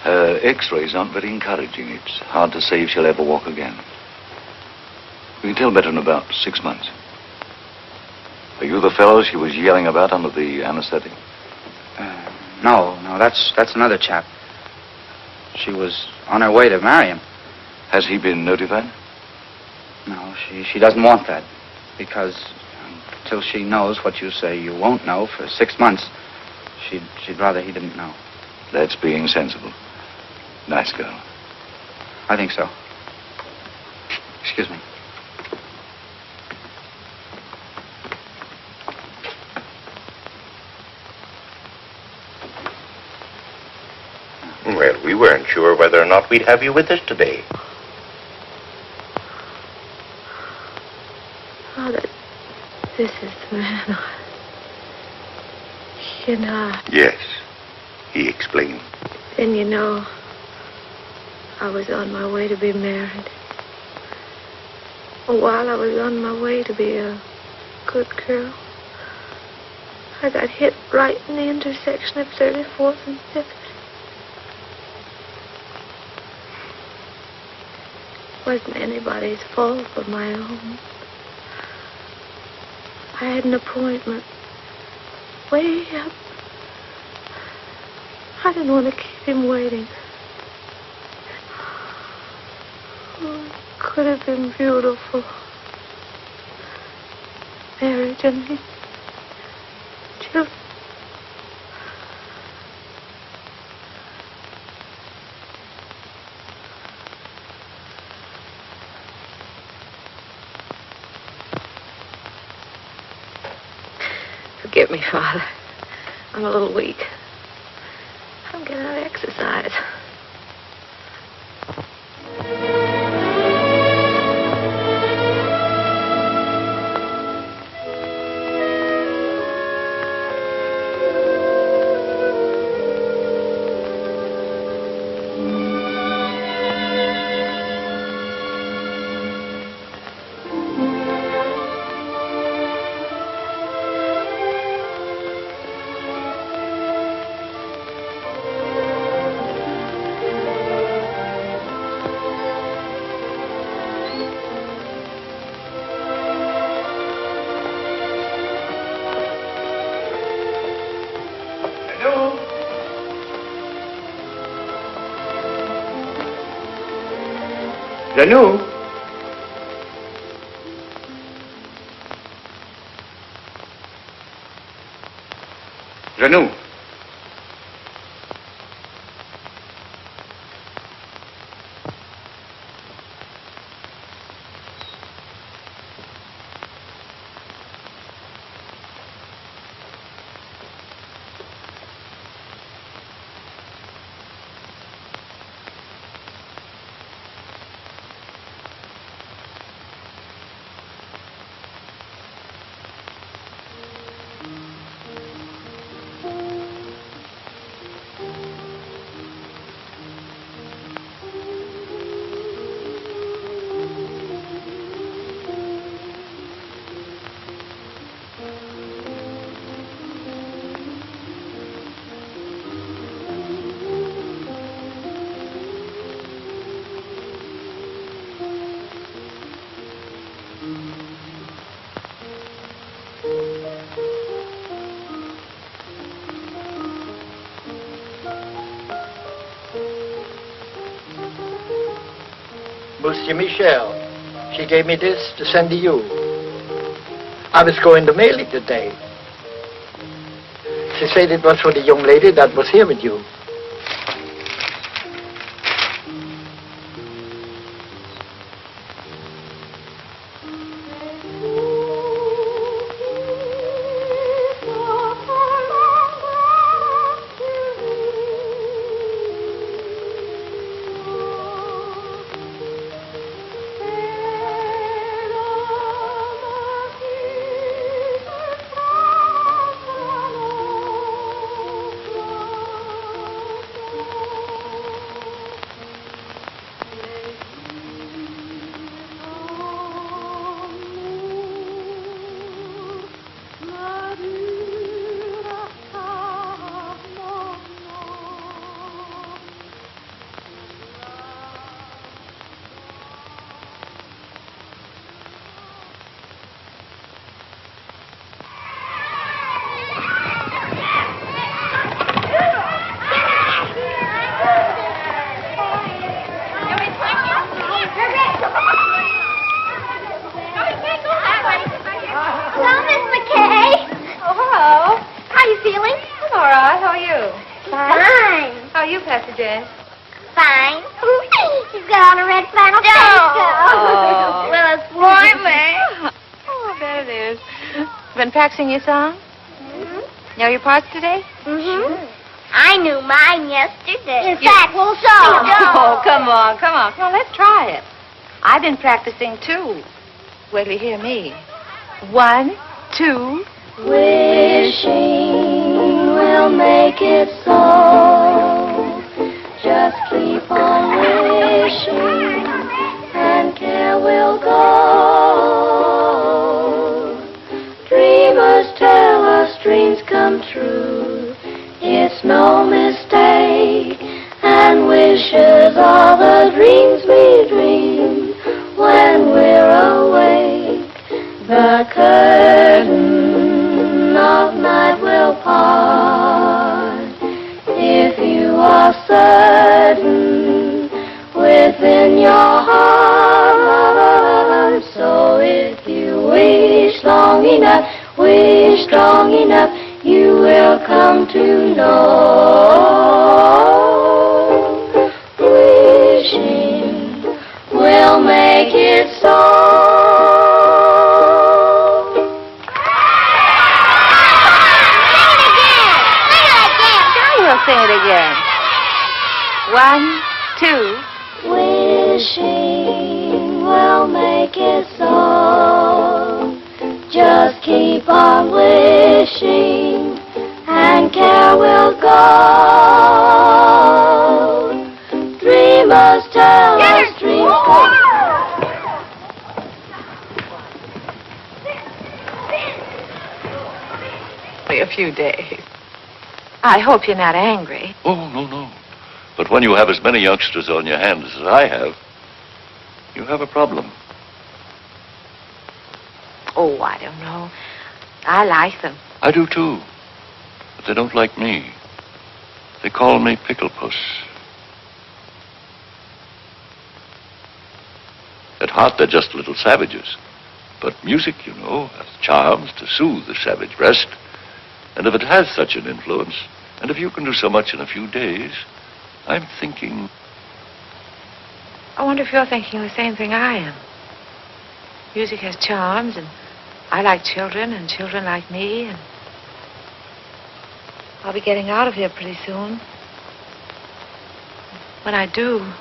Her X-rays aren't very encouraging. It's hard to say if she'll ever walk again. We can tell better in about 6 months. Are you the fellow she was yelling about under the anesthetic? No, that's another chap. She was on her way to marry him. Has he been notified? No, she doesn't want that. Because until she knows what you say you won't know for 6 months, she'd rather he didn't know. That's being sensible. Nice girl. I think so. Excuse me. Well, We weren't sure whether or not we'd have you with us today. Oh, this is the man. You know. Yes, he explained. And you know, I was on my way to be married. While I was on my way to be a good girl, I got hit right in the intersection of 34th and 5th. Wasn't anybody's fault but my own. I had an appointment way up. I didn't want to keep him waiting. Oh, it could have been beautiful. Marriage and children. Forgive me, Father. I'm a little weak. I'm getting out of exercise. Janou? Janou? Monsieur Michel, she gave me this to send to you. I was going to mail it today. She said it was for the young lady that was here with you. Fine. He's got on a red flannel petticoat. Oh. Well, it's warmer. Oh, there it is. Been practicing your song? Mm-hmm. Know your parts today? Mm-hmm. I knew mine yesterday. In fact, so. Oh, come on. Let's try it. I've been practicing, too. Wait till you hear me. 1, 2. Wishing will make it so. Just keep on wishing, and care will go. Dreamers tell us dreams come true. It's no mistake, and wishes are the dreams we dream when we're awake. The curtain of night will part if you are certain within your heart. So if you wish strong enough, you will come to know. Wishing will make it so. Sing it again. 1, 2. Wishing will make it so. Just keep on wishing, and care will go. Dreamers tell us dreams come. A few days. I hope you're not angry. Oh, no. But when you have as many youngsters on your hands as I have, you have a problem. Oh, I don't know. I like them. I do, too. But they don't like me. They call me Pickle Puss. At heart, they're just little savages. But music, you know, has charms to soothe the savage breast. And if it has such an influence, and if you can do so much in a few days, I'm thinking... I wonder if you're thinking the same thing I am. Music has charms, and I like children, and children like me, and I'll be getting out of here pretty soon. When I do,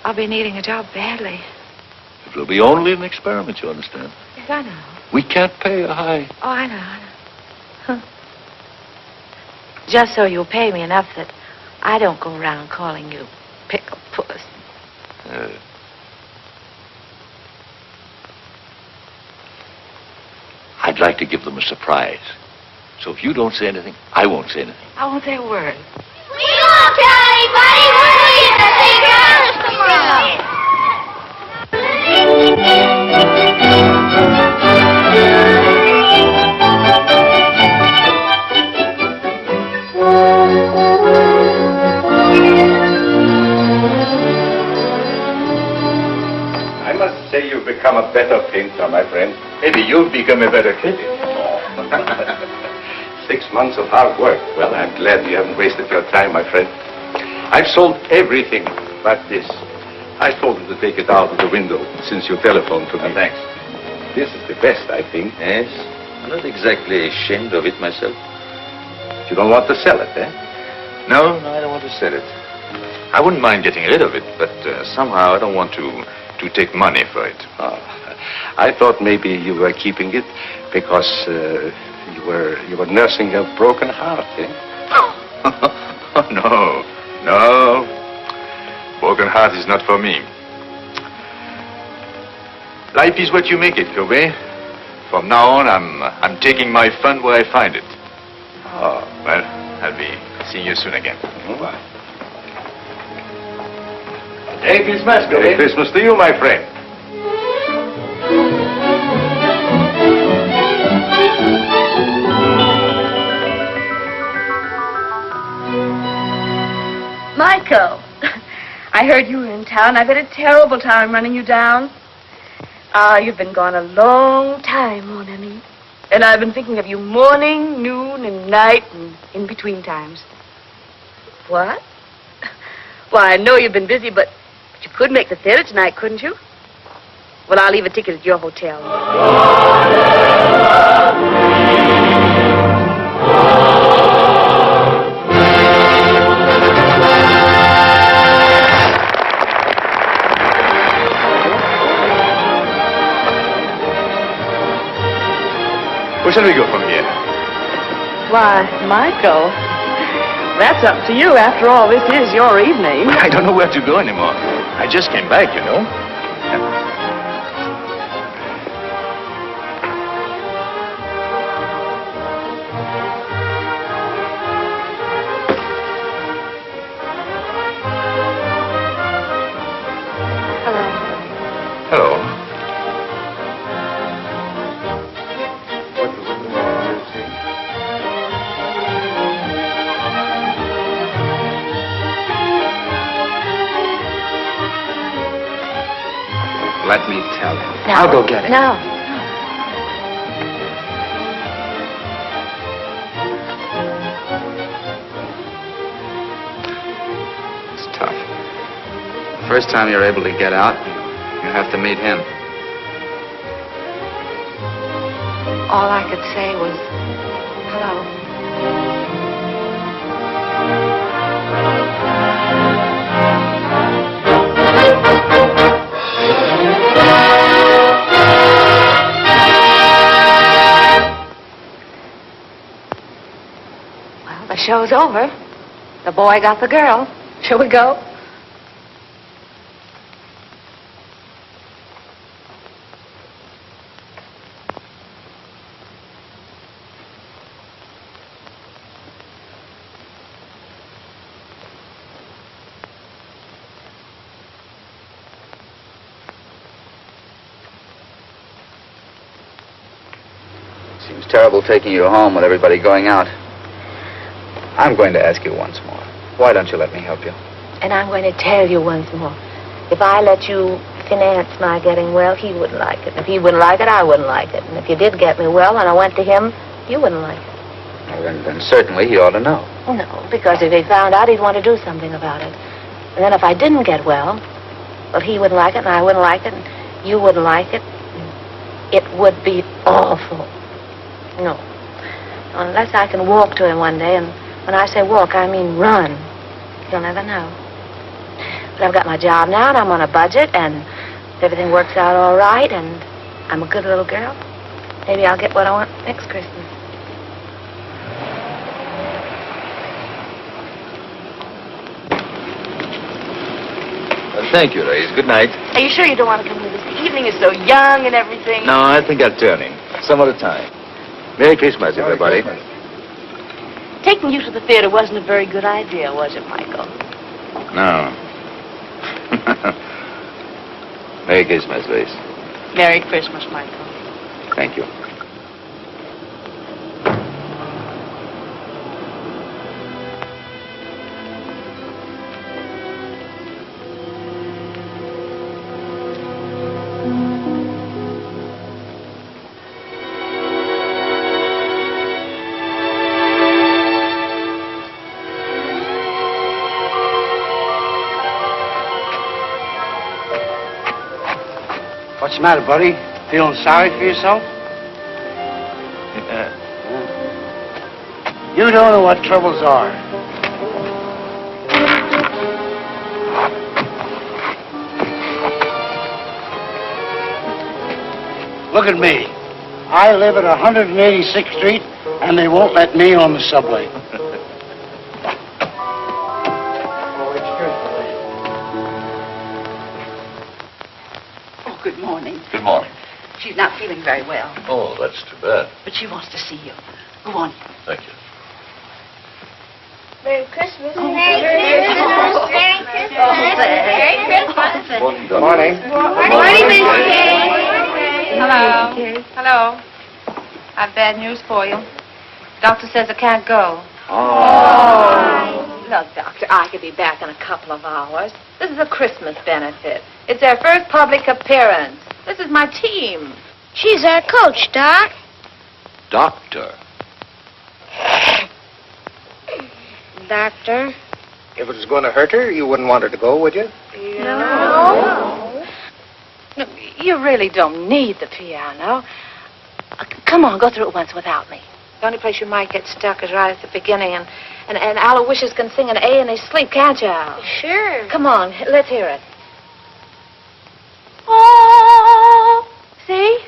I'll be needing a job badly. It will be only an experiment, you understand? Yes, I know. We can't pay a high... Oh, I know. Just so you'll pay me enough that I don't go around calling you Pickle Puss. I'd like to give them a surprise. So if you don't say anything, I won't say anything. I won't say a word. We won't tell anybody. We're going to see girls tomorrow. I must say you've become a better painter, my friend. Maybe you've become a better critic. 6 months of hard work. Well, I'm glad you haven't wasted your time, my friend. I've sold everything but this. I told him to take it out of the window since you telephoned to me. Thanks. This is the best, I think. Yes, I'm not exactly ashamed of it myself. You don't want to sell it, eh? No, I don't want to sell it. I wouldn't mind getting rid of it, but somehow I don't want to take money for it. Oh, I thought maybe you were keeping it because you were nursing a broken heart, eh? No. Broken heart is not for me. Life is what you make it, Kobe. From now on, I'm taking my fun where I find it. Oh, well, I'll be seeing you soon again. Bye. Merry Christmas, Kobe. Merry Christmas to you, my friend. Michael, I heard you were in town. I've had a terrible time running you down. You've been gone a long time, mon ami. And I've been thinking of you morning, noon, and night, and in between times. What? Well, I know you've been busy, but you could make the theater tonight, couldn't you? Well, I'll leave a ticket at your hotel. Where shall we go from here? Why, Michael, that's up to you. After all, this is your evening. I don't know where to go anymore. I just came back, you know. Hello. Let me tell him. No. I'll go get him. No. It's tough. The first time you're able to get out, you have to meet him. All I could say was, hello. Well, the show's over. The boy got the girl. Shall we go? Seems terrible taking you home with everybody going out. I'm going to ask you once more. Why don't you let me help you? And I'm going to tell you once more. If I let you finance my getting well, he wouldn't like it. If he wouldn't like it, I wouldn't like it. And if you did get me well and I went to him, you wouldn't like it. Well, then certainly he ought to know. No, because if he found out, he'd want to do something about it. And then if I didn't get well, he wouldn't like it and I wouldn't like it and you wouldn't like it. It would be awful. No. Unless I can walk to him one day, and when I say walk, I mean run. You'll never know. But I've got my job now, and I'm on a budget, and if everything works out all right, and I'm a good little girl, maybe I'll get what I want next Christmas. Well, thank you, Reyes. Good night. Are you sure you don't want to come with us? The evening is so young and everything. No, I think I'll turn in. Some other time. Merry Christmas, everybody. Taking you to the theater wasn't a very good idea, was it, Michael? No. Merry Christmas, Reyes. Merry Christmas, Michael. Thank you. What's the matter, buddy? Feeling sorry for yourself? You don't know what troubles are. Look at me. I live at 186th Street, and they won't let me on the subway. Good morning. Good morning. She's not feeling very well, Oh, that's too bad. but she wants to see you. Go on. Thank you. Merry Christmas. Merry Christmas. Merry Christmas. Good morning. Morning, Miss Kay. Hello. Hello. I've bad news for you. Doctor says I can't go. Oh. Look, Doctor, I could be back in a couple of hours. This is a Christmas benefit. It's their first public appearance. This is my team. She's our coach, Doc. Doctor. Doctor. If it was going to hurt her, you wouldn't want her to go, would you? No. No, you really don't need the piano. Come on, go through it once without me. The only place you might get stuck is right at the beginning, and Aloysius can sing an A in his sleep, can't you, Al? Sure. Come on, let's hear it. Oh, see?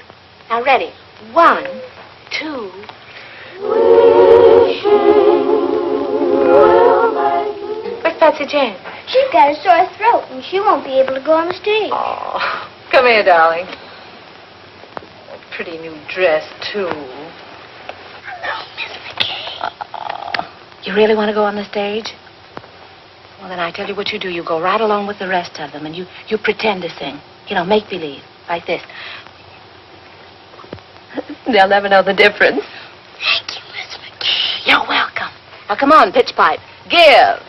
Now, ready. 1, 2, She's got a sore throat, and she won't be able to go on the stage. Oh, come here, darling. A pretty new dress, too. Hello, Miss McCay. You really want to go on the stage? Well, then I tell you what you do. You go right along with the rest of them, and you pretend to sing. You know, make believe, like this. They'll never know the difference. Thank you, Miss McCay. You're welcome. Now, come on, pitch pipe. Give.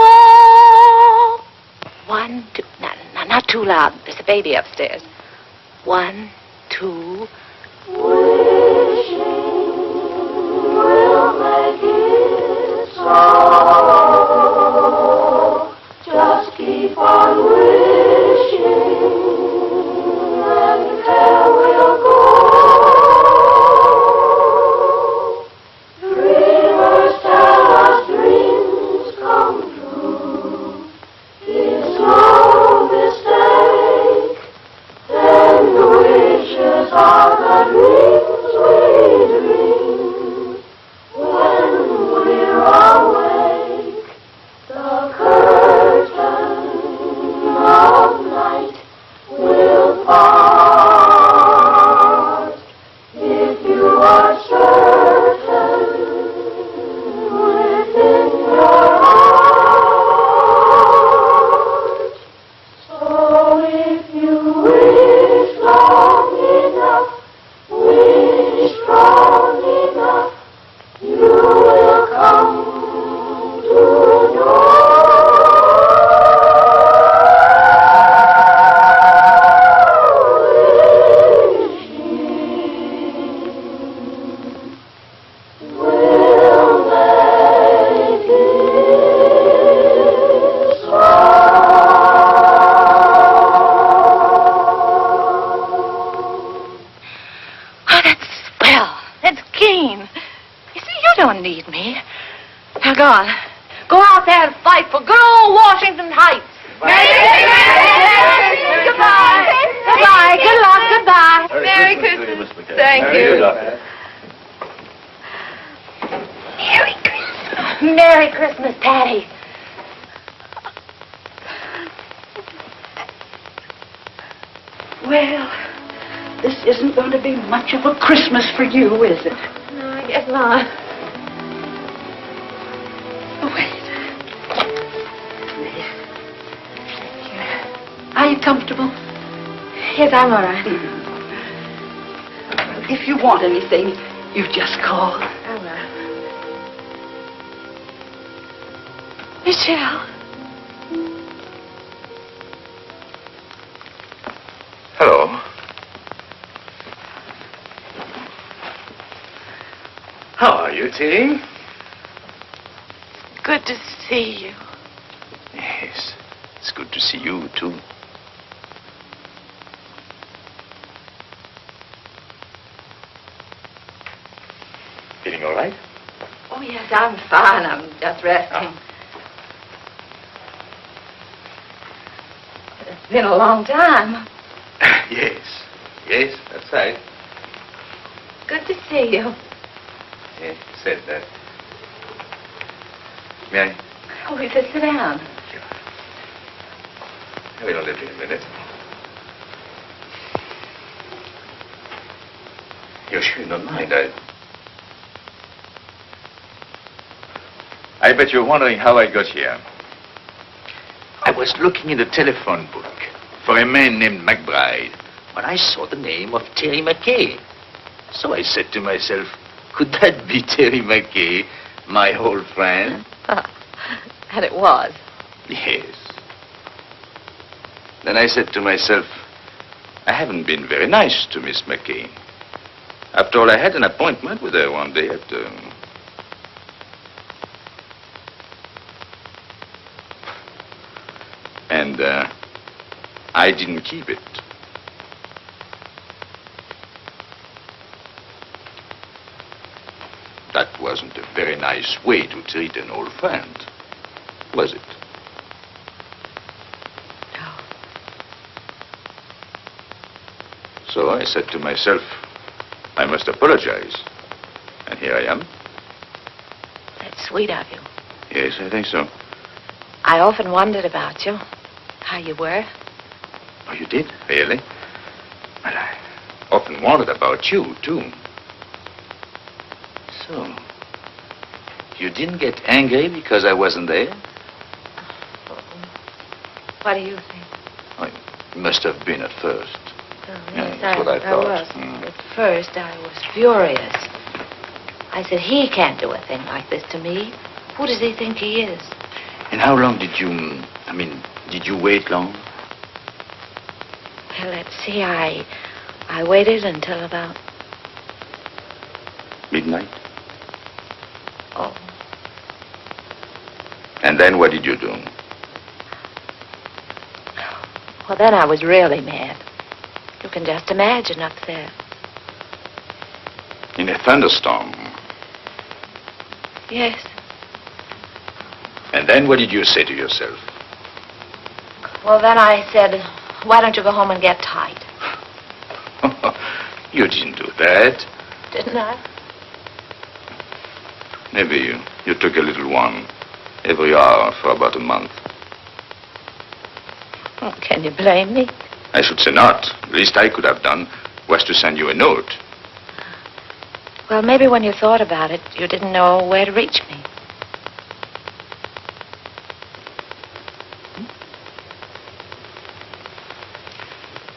Oh. 1, 2. No, not too loud. There's a baby upstairs. 1, 2. Wishing will make it so. Just keep on wishing, and there will go. Dreamers tell us dreams come true. It's no mistake. Then the wishes are the dreams we dream. When we're awake, the curtain of night will part. If you are certain within your heart, so if you wish long enough, wish strong enough, you will come to know. Will make it so. Oh, that's swell. That's keen. You see, you don't need me. Now, go on. Go out there and fight for good old Washington Heights. Goodbye. Goodbye. Good luck. Goodbye. Merry Christmas to you, Miss McCay. Thank you. Merry Christmas. Merry Christmas, Patty. Well, this isn't going to be much of a Christmas for you, is it? No, I guess not. Oh, wait. Are you comfortable? Yes, I'm all right. If you want anything, you just call. All right. Michel. Hello. How are you, Tilly? Good to see you. Yes, it's good to see you, too. Feeling all right? Oh, yes, I'm fine. I'm just resting. It's been a long time. Yes, that's right. Good to see you. Yes, you said that. May I? Oh, we just sit down. I will only be a minute. You're sure you don't mind? I bet you're wondering how I got here. I was looking in the telephone book for a man named McBride when I saw the name of Terry McCay. So I said to myself, could that be Terry McCay, my old friend? And it was. Yes. Then I said to myself, I haven't been very nice to Miss McCay. After all, I had an appointment with her one day at... And I didn't keep it. That wasn't a very nice way to treat an old friend, was it? No. So I said to myself, I must apologize. And here I am. That's sweet of you. Yes, I think so. I often wondered about you, how you were. Oh, you did? Really? Well, I often wondered about you, too. So, you didn't get angry because I wasn't there? What do you think? Oh, you must have been at first. Oh, Yeah, yes, that's what I thought. was. Mm. At first, I was furious. I said, he can't do a thing like this to me. Who does he think he is? And how long did you, did you wait long? Well, let's see, I waited until about... Midnight? Oh. And then what did you do? Well, then I was really mad. You can just imagine up there. In a thunderstorm? Yes. And then what did you say to yourself? Well, then I said, why don't you go home and get tight? You didn't do that. Didn't I? Maybe you took a little one every hour for about a month. Oh, can you blame me? I should say not. The least I could have done was to send you a note. Well, maybe when you thought about it, you didn't know where to reach me.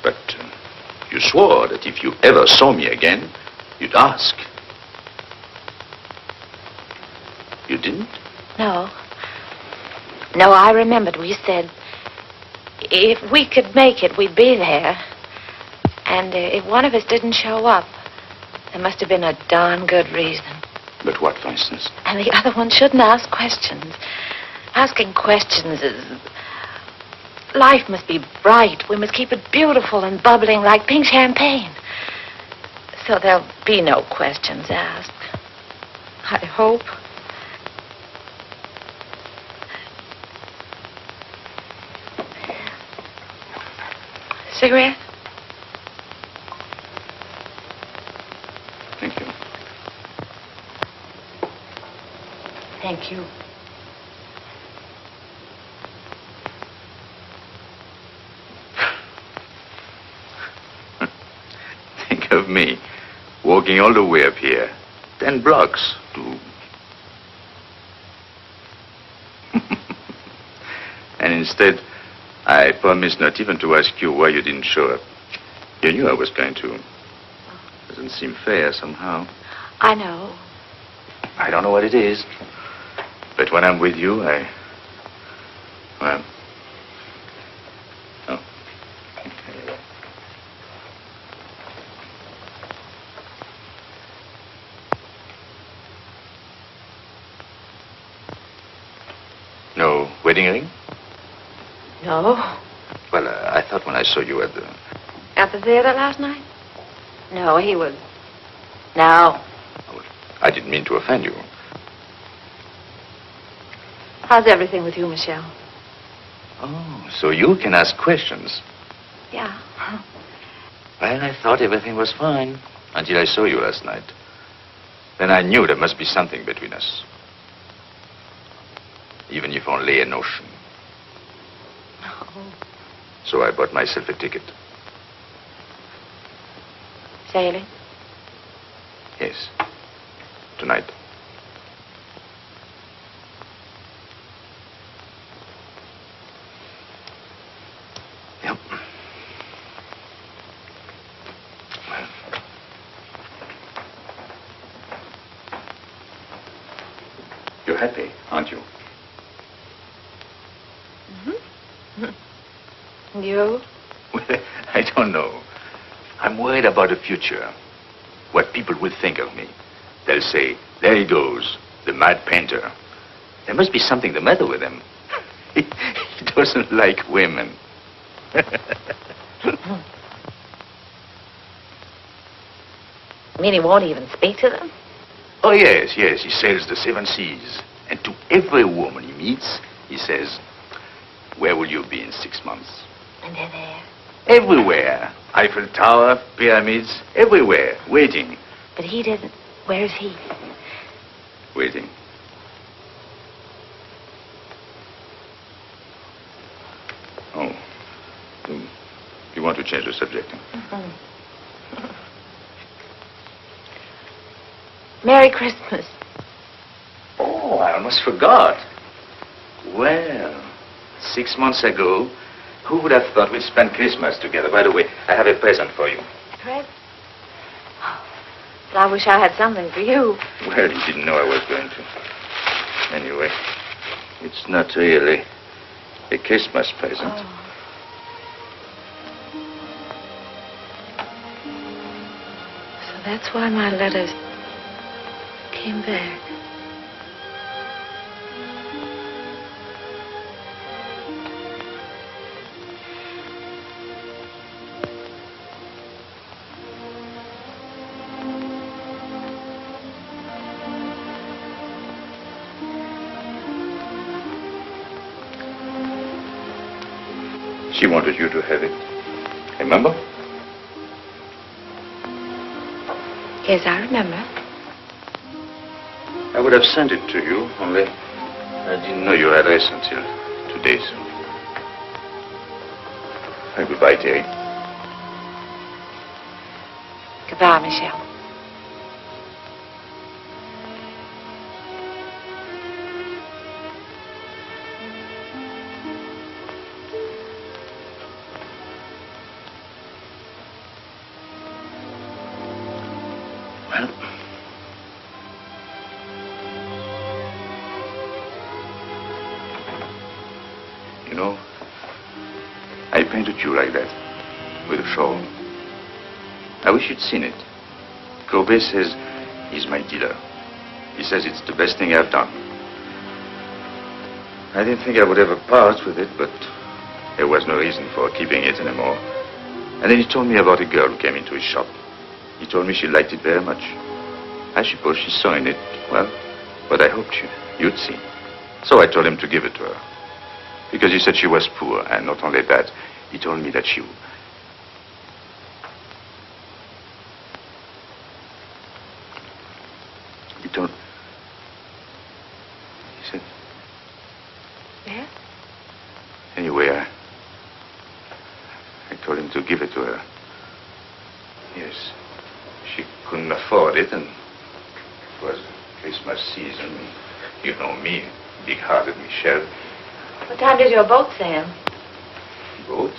But you swore that if you ever saw me again, you'd ask. You didn't? No. No, I remembered. We said, if we could make it, we'd be there. And if one of us didn't show up, there must have been a darn good reason. But what, for instance? And the other one shouldn't ask questions. Asking questions is... Life must be bright. We must keep it beautiful and bubbling like pink champagne. So there'll be no questions asked. I hope. Cigarette? Thank you. Thank you. Think of me, walking all the way up here, 10 blocks to... And instead, I promised not even to ask you why you didn't show up. You knew I was going to. Doesn't seem fair somehow. I know. I don't know what it is. But when I'm with you, well... Oh. Anyway. No wedding ring? No. Well, I thought when I saw you at the... At the theater last night? No, he was... No. I didn't mean to offend you. How's everything with you, Michel? Oh, so you can ask questions. Yeah. Well, I thought everything was fine until I saw you last night. Then I knew there must be something between us. Even if only a notion. Oh. So I bought myself a ticket. Sailing? Yes. Tonight. Yep. Well. You're happy, aren't you? Mm-hmm. You? Well, I don't know. I'm worried about the future. What people will think of me. They'll say, there he goes, the mad painter. There must be something the matter with him. He doesn't like women. You mean he won't even speak to them? Oh, yes. He sails the 7 seas. And to every woman he meets, he says, where will you be in 6 months? And they're there. Everywhere. Eiffel Tower, pyramids, everywhere, waiting. But he didn't. Where's he? Waiting. You want to change the subject? Merry Christmas. Oh, I almost forgot. Well, 6 months ago, who would have thought we'd spend Christmas together? By the way, I have a present for you. Present? Well, I wish I had something for you. Well, you didn't know I was going to. Anyway, it's not really a Christmas present. Oh. So that's why my letters came back. She wanted you to have it. Remember? Yes, I remember. I would have sent it to you, only I didn't know your address until 2 days. Goodbye, Terry. Goodbye, Michel. You know, I painted you like that, with a shawl. I wish you'd seen it. Courbet says he's my dealer. He says it's the best thing I've done. I didn't think I would ever part with it, but there was no reason for keeping it anymore. And then he told me about a girl who came into his shop. He told me she liked it very much. I suppose she saw in it, well, what I hoped you'd see. So I told him to give it to her. Because he said she was poor, and not only that, he told me that she... He told... He said... Yes? Anyway, I told him to give it to her. Yes. She couldn't afford it, and it was Christmas season. You know me, big-hearted Michel. What time does your boat sail? Boat?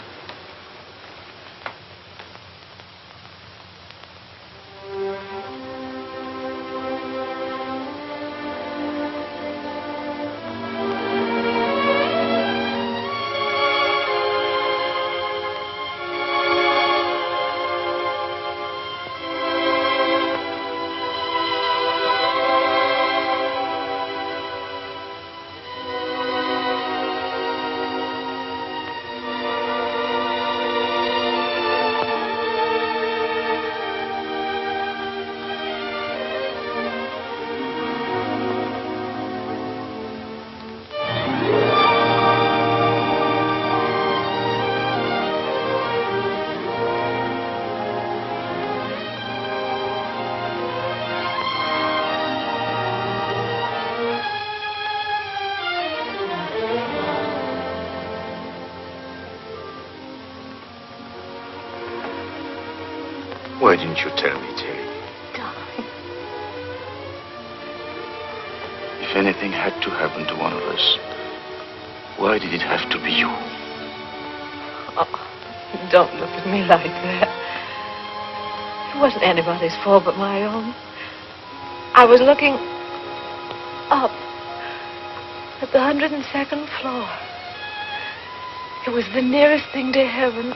Why didn't you tell me, Terry? Darling. If anything had to happen to one of us, why did it have to be you? Oh, don't look at me like that. It wasn't anybody's fault but my own. I was looking up at the 102nd floor. It was the nearest thing to heaven.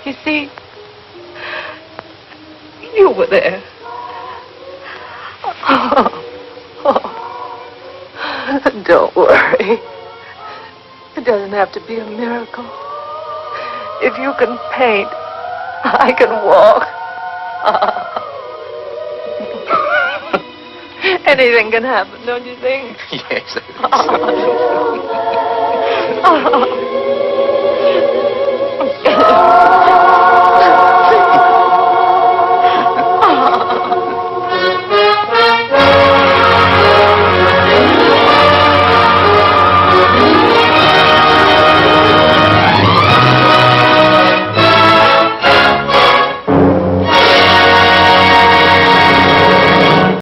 You see, you were there. Don't worry. It doesn't have to be a miracle. If you can paint, I can walk. Anything can happen, don't you think? Yes, I think so.